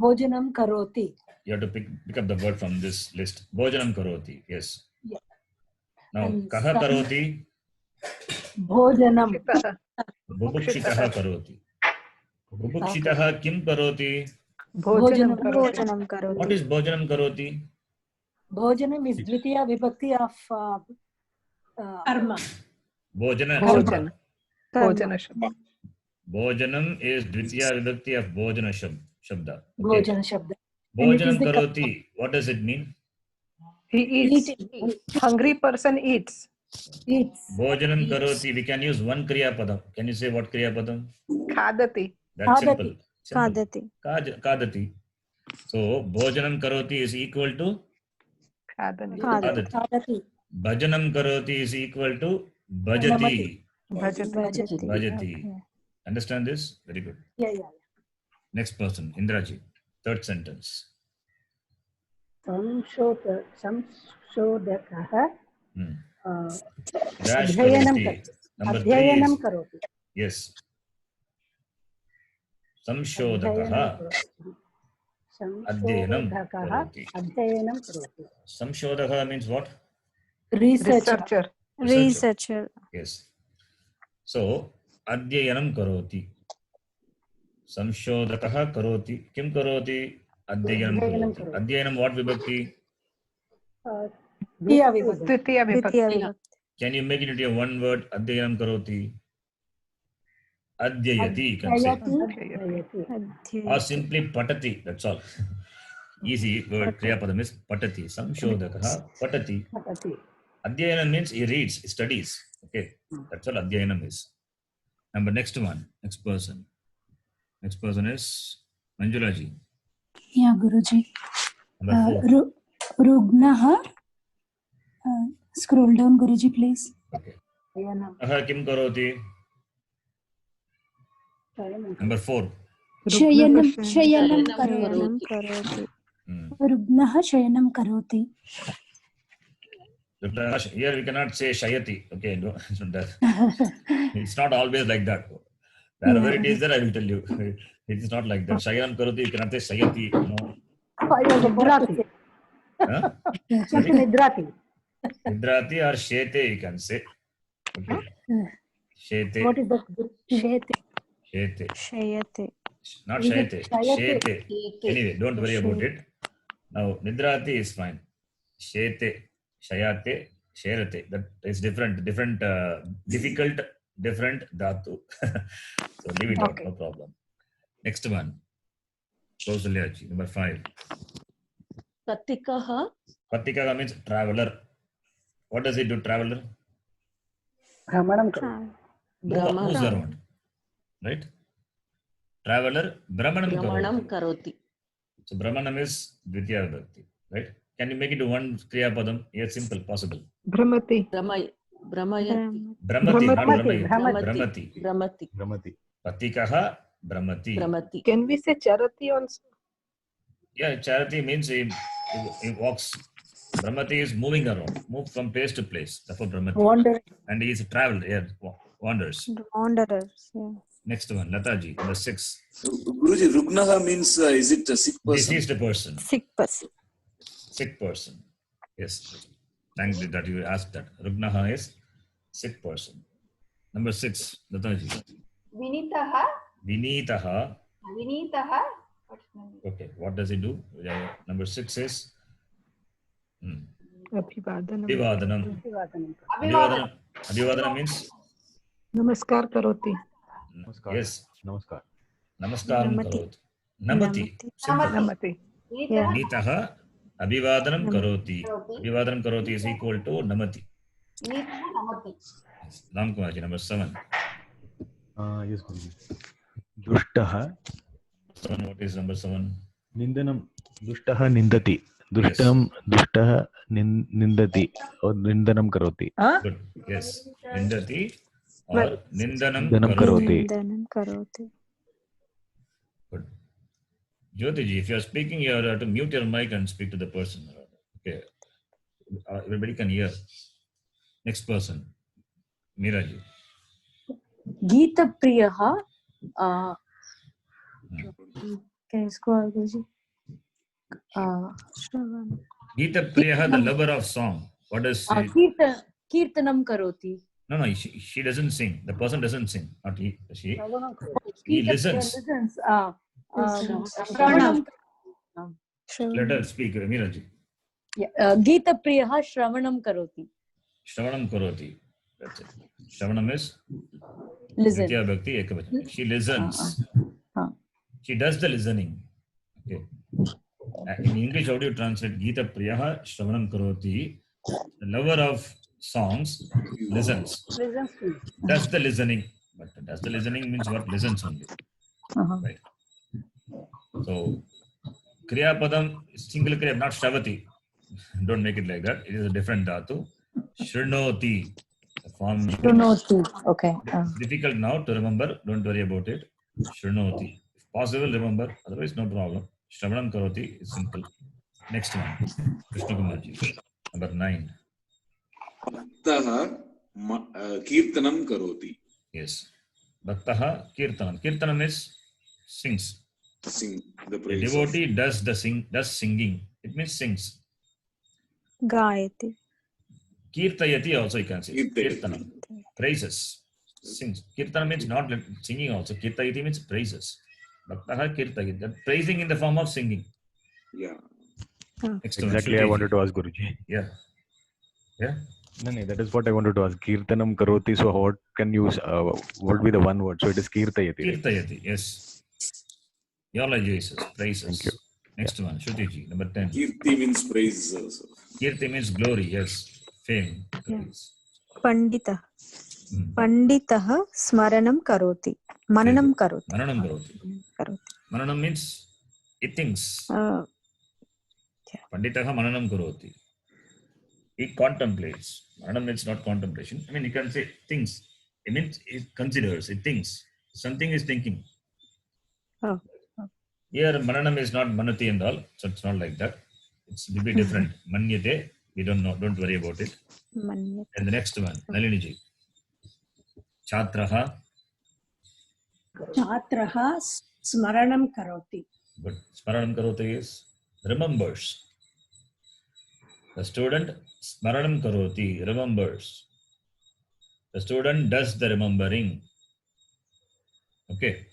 bhojanam karoti. You have to pick up the word from this list. Bhojanam karoti. Yes. Yeah. Now, And kaha some- karoti? Bhojanam. Bubukshitaha karoti. Bubukshitaha kim karoti? Bhojanam. Bhojanam What karoti. is bhojanam karoti? Bhojanam is dvitiya vibhakti of karma. Bhojana. Bhojan. Karma. Bhojanam is dvitiya vibhakti of bhojana shabda. Okay. Bhojana shabda. Bhojanam the karoti. What does it mean? He eats. Eating. Hungry person eats. Eats. Bhojanam karoti. We can use one kriya padam. Can you say what kriya padam? Khadati. That's Kadati. simple. Kadati. Kadati. So bhojanam karoti is equal to Khadani. kadati. Kadati. Bhajanam karoti is equal to bhajati. Bhajati. Bhajati. Okay. Understand this? Very good. Yeah. Next person, Indraji. Third sentence. Samshodakaha Dash Adhyayanam karoti. Number 3 Adhyayanam is, karoti. yes. Samshodakaha Adhyayanam karoti. Adhyayanam karoti. Samshodaka means what? Researcher. Researcher. Yes. So, Adhyayanam karoti. Samshodakaha karoti. Kim karoti? Adhyayanam karoti. Adhyayanam what vibhakti? Dvitiya vibhakti. Tritiya Ditya vibhakti. vibhakti. Can you make it into a one word? Adhyayanam karoti. Adhyayati, you can say. Adhyayati. Or simply patati, that's all. Easy word, kriya padam is patati. Samshodakaha patati. Patati. Adhyayanam means he reads, he studies. Okay, that's all Adhyayanam is. Number next one, next person. Next person is Manjula ji. Yeah, Guruji. Number 4. Rugnaha. Scroll down, Guruji, please. Okay. Aha kim karoti? Number 4. Shayanam karoti. Shayanam karoti. Rugnaha shayanam karoti. Here we cannot say shayati. Okay, no, it's not always like that. Wherever it is there, I will tell you. It is not like that. Shayanam karoti, you cannot say shayati. No. Nidrati. Huh? Sorry? Nidrati. Nidrati or shete, you can say. Okay. Shete. What is that? Shete. Shete. Shayate. Not Is it shayate. shayate? Shete. Anyway, don't worry about it. Now, nidrati is fine. Shete, shayate, sherate. That is different, difficult, different dhatu. So leave it out, no problem. Next one. Kausalyaji, number 5. Katikaha. Patikaha means traveler. What does it do, traveler? Brahmanam. Moves around. Right? Traveler, Brahmanam karoti. Karoti. So Brahmanam is Dvitiya Vibhakti. Right? Can you make it to one Kriya Padam? Yes, simple, possible. Brahmati. Bramayati. Brahmati, not Brahmati. Brahmayati. Brahmati. Patikaha, Brahmati. Brahmati. Can we say charati also? Yeah, charity means he walks. Brahmati is moving around, move from place to place. Therefore, Brahmati. Wandering. And he is traveled, yeah, wanders. Wanderers. Yeah. Next one, Lataji, number 6. Guruji, Rugnaha means is it a sick person? Deceased person. Sick person. Sick person. Yes. Thank you that you asked that. Rugnaha is sick person. Number 6, Lataji. Vinitaha. Vinitaha. Vinitaha. Okay, what does he do? Number 6 is Abhivadanam. Abhivadanam. Abhivadanam. Abhivadanam means Namaskar karoti. yes. Namaskar. Namaskaram Namati. karoti. Namati. Simple. Namati. Yeah. Nitaha Abhivadanam karoti. Abhivadanam karoti is equal to Namati. Vinitaha namati. Ram Kumarji, number 7. Yes, Guruji. Dushtaha. 7, what is number 7? Nindanam. Dushtaha nindati. दुष्टः निन्दति और निन्दनं करोति. Good. Yes. Nindati or nindanam Nindanam karoti. Nindanam karoti. Good. Jyotiji, if you are speaking, you have to mute your mic and speak to the person. Okay. Everybody can hear. Next person. Meeraji. गीतप्रियः Can you scroll, Guruji? Shravan. Gita Priya, the lover of song. What does she? कीर्तनं करोति. No, she doesn't sing. The person doesn't sing. Not he. She. He listens. श्रवणं. Let her speak. Meeraji. गीतप्रियः श्रवणं करोति. Shravanam karoti. That's it. Shravanam is Listen. Ditya Bhakti Ekavachana. She listens. She does the listening. Okay. In English, how do you translate Gita Priyaha Shravanam Karoti? The lover of songs listens. Does the listening. But does the listening means what? Listens only. Right. So, Kriya Padam, single Kriya, not Shravati. Don't make it like that. It is a different dhatu. Shrinoti. The form. Shrinoti. Okay. Difficult now to remember. Don't worry about it. Shrinoti. If possible, remember. Otherwise, no problem. Shravanam Karoti is simple. Next one. Krishna Kumarji. Number 9. Bhaktaha kirtanam karoti. Yes. Bhaktaha Kirtanam. Kirtanam is sings. Sing the The praise. devotee does singing. It means sings. Gayati. Kirtayati also you can say. Kirtayati. Kirtanam. Praises. Sings. Kirtanam means not singing also. Kirtayati means praises. Bhaktaha Kirtayati. That praising in the form of singing. Yeah. Next one. Exactly, I wanted to ask Guruji. Yeah. Yeah. No, that is what I wanted to ask. Kirtanam karoti. So what can you? What would be the one word? So it is kirtayati. Right? Kirtayati. Yes. Eulogies. Praises. Thank you. Next one. Shrutiji. Number 10. Kirti means praise also. Kirti means glory. Yes. Fame. Praise. Panditah. Panditah smaranam karoti. Mananam karoti. Mananam karoti. Karoti. Mananam means he thinks. Panditaha mananam karoti. He contemplates. Mananam means not contemplation. I mean, you can say things. It means he considers, he thinks. Something is thinking. Oh. Here, mananam is not manati and all, so it's not like that. It's a little bit different. Manyate, we don't know, don't worry about it. Manyate. And the next one, Naliniji. Chatraha. Chatraha smaranam karoti. But smaranam karoti is remembers. The student smaranam karoti, remembers. The student does the remembering. Okay.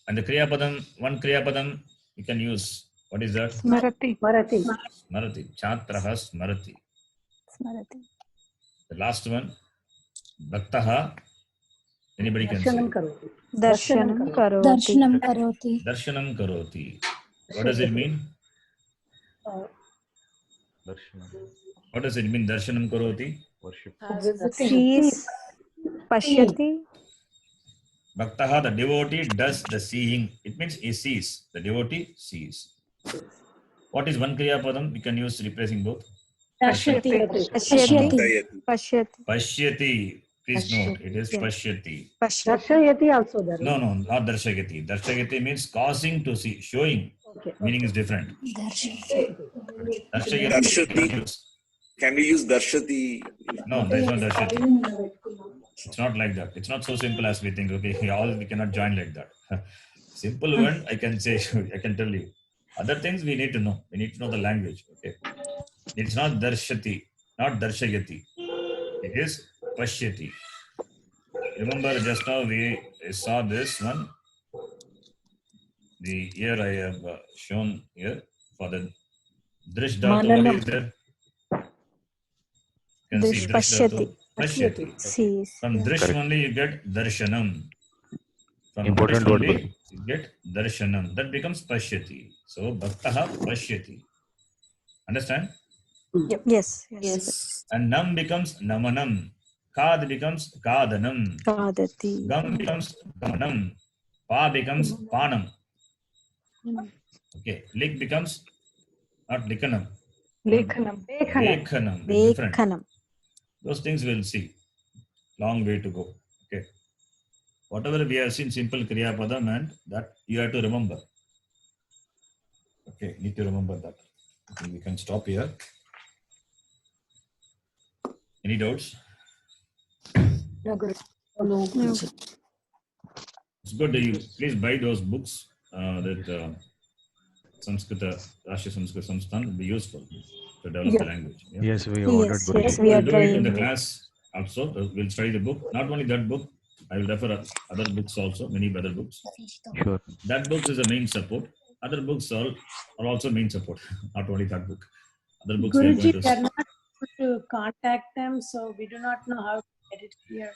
And the kriya padam, one kriya padam you can use. What is that? Smarati. Smarati. Chatraha smarati. Smarati. The last one, bhaktaha. Anybody can say. Darshanam karoti. Darshanam karoti. Darshanam karoti. What does it mean? What does it mean? Darshanam karoti. Worship. Sees. Pashyati. Bhaktaha, the devotee does the seeing. It means he sees. The devotee sees. What is one kriya padam? We can use replacing both. Pashyati. Pashyati. Pashyati. Pashyati. Please note, it is pashyati. Darshayati also there. No, not darshayati. Darshayati means causing to see, showing. Meaning is different. Darshayati. Darshati. Can we use darshati? No, there is no darshati. It's not like that. It's not so simple as we think. Okay, we cannot join like that. Simple one, I can say, I can tell you. Other things we need to know. We need to know the language. Okay, it's not darshati, not darshayati. It is pashyati. Remember, just now we saw this one. The year I have shown here for the drish dhatu. What is there? You can see drish dhatu. Pashyati. Sees. From drish only you get darshanam. From Important drish word. only you get darshanam. That becomes pashyati. So bhaktaha pashyati. Understand? Yes. Yes. And nam becomes namanam. Kad becomes kadanam. Kadati. Gam becomes gamanam. Pa becomes panam. Okay. Lik becomes not likanam. Lekhanam. Lekhanam. Different. Lekhanam. Those things we'll see. Long way to go. Okay. Whatever we have seen, simple Kriya Padam, and that you have to remember. Okay, need to remember that. Okay, we can stop here. Any doubts? No, Guru. No, Guruji. It's good that you please buy those books that Samskrita, Rashtriya Samskrita Samsthan will be useful to develop the language. Yeah? Yes, we ordered Yes, Guruji. yes, we are We'll do it in the trying. class also. We'll study the book. Not only that book, I will refer other books also, many other books. Sure. That book is a main support. Other books are also main support. Not only that book. Other books we are Guruji, going we are not able to contact them, so we do not know how to get it here.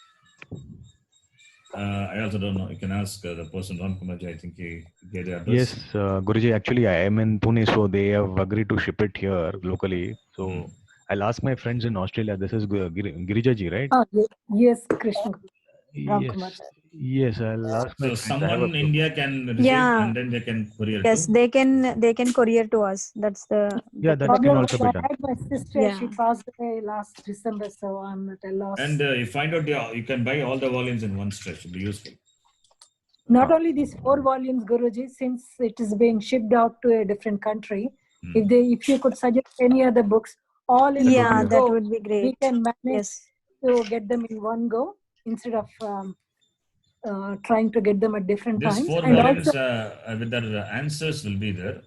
I also don't know. You can ask the person, Ram Kumarji. I think he gave the address. Yes, Guruji, actually I am in Pune, so they have agreed to ship it here locally. So I'll ask my friends in Australia. This is Girijaji, right? Oh, yes, Krishna. Ram Kumar. Yes, I'll ask my So friends. I have someone a- in India can receive Yeah. and then they can courier Yes, to. they can courier to us. That's the Yeah, that can Problem also is, be I done. had my sister, Yeah. she passed away last December, so I'm at a loss. And you find out you can buy all the volumes in one stretch. It'll be useful. Not only these 4 volumes, Guruji, since it is being shipped out to a different country, if you could suggest any other books, all in yeah, one that go, would be we great. can manage Yes. to get them in one go instead of trying to get them at different These times. 4 And volumes also, with their answers will be there.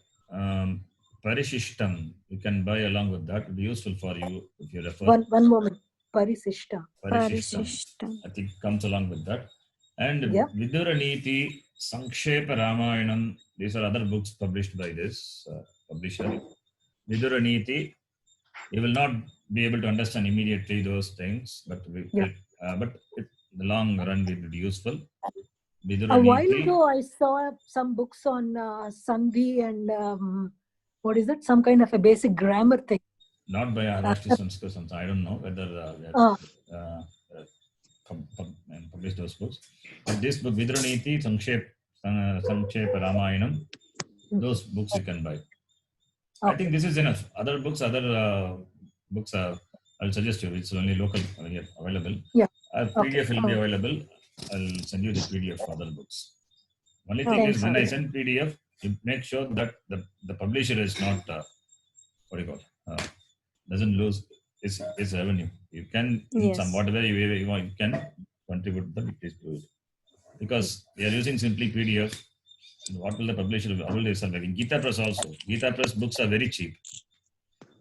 Parishishtam, you can buy along with that. It will be useful for you if you refer. one moment, Parisishta. Parishishtam, Parishishtam. I think comes along with that. And Yeah. Vidura Niti, Sankshepa Ramayanam, these are other books published by this publisher. Vidura Niti, you will not be able to understand immediately those things, but the long run will be useful. Vidura A while Niti, ago, I saw some books on Sandhi and what is that? Some kind of a basic grammar thing. not by Rashtriya Samskrita, I don't know whether publish those books. But this book, Vidura Niti, Sankshepa Ramayanam, those books you can buy. I think this is enough. Other books, I'll suggest you. It's only local available. Yeah. PDF will be available. I'll send you the PDF for other books. Only thing is when I send PDF, you make sure that the publisher is not doesn't lose its revenue. You can Yes. whatever you want, you can contribute the please do it. Because we are using simply PDF. What will the publisher how will they survive? In Gita Press also. Gita Press books are very cheap.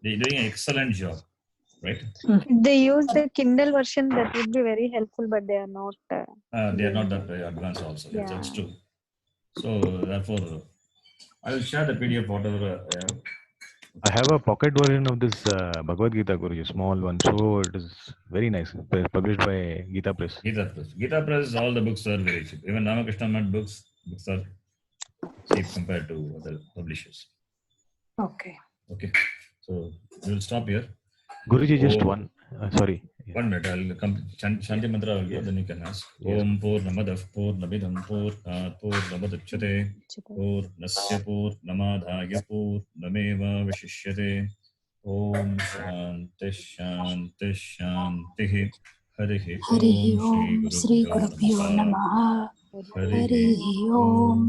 They're doing an excellent job, right? They use the Kindle version. That would be very helpful, but they are not. They are not that very advanced also. Yeah. That's true. So therefore, I will share the PDF whatever I have. I have a pocket version of this Bhagavad Gita, Guruji, small one. So it is very nice. Published by Gita Press. Gita Press, all the books are very cheap. Even Ramakrishna Math books are cheap compared to other publishers. Okay. Okay. So we will stop here. Guruji, just one. Sorry. 1 minute. I'll come. Shanti mantra will go. Then you can ask. Om Purnamadav Purnamidam Purnat Purnamudachyate Purnasya Purnamadhaya Purnameva Vashishyate. Om Shanti Shanti Shanti. Harihi Harihi Om Shri Gurubhyo Namaha. Harihi Om.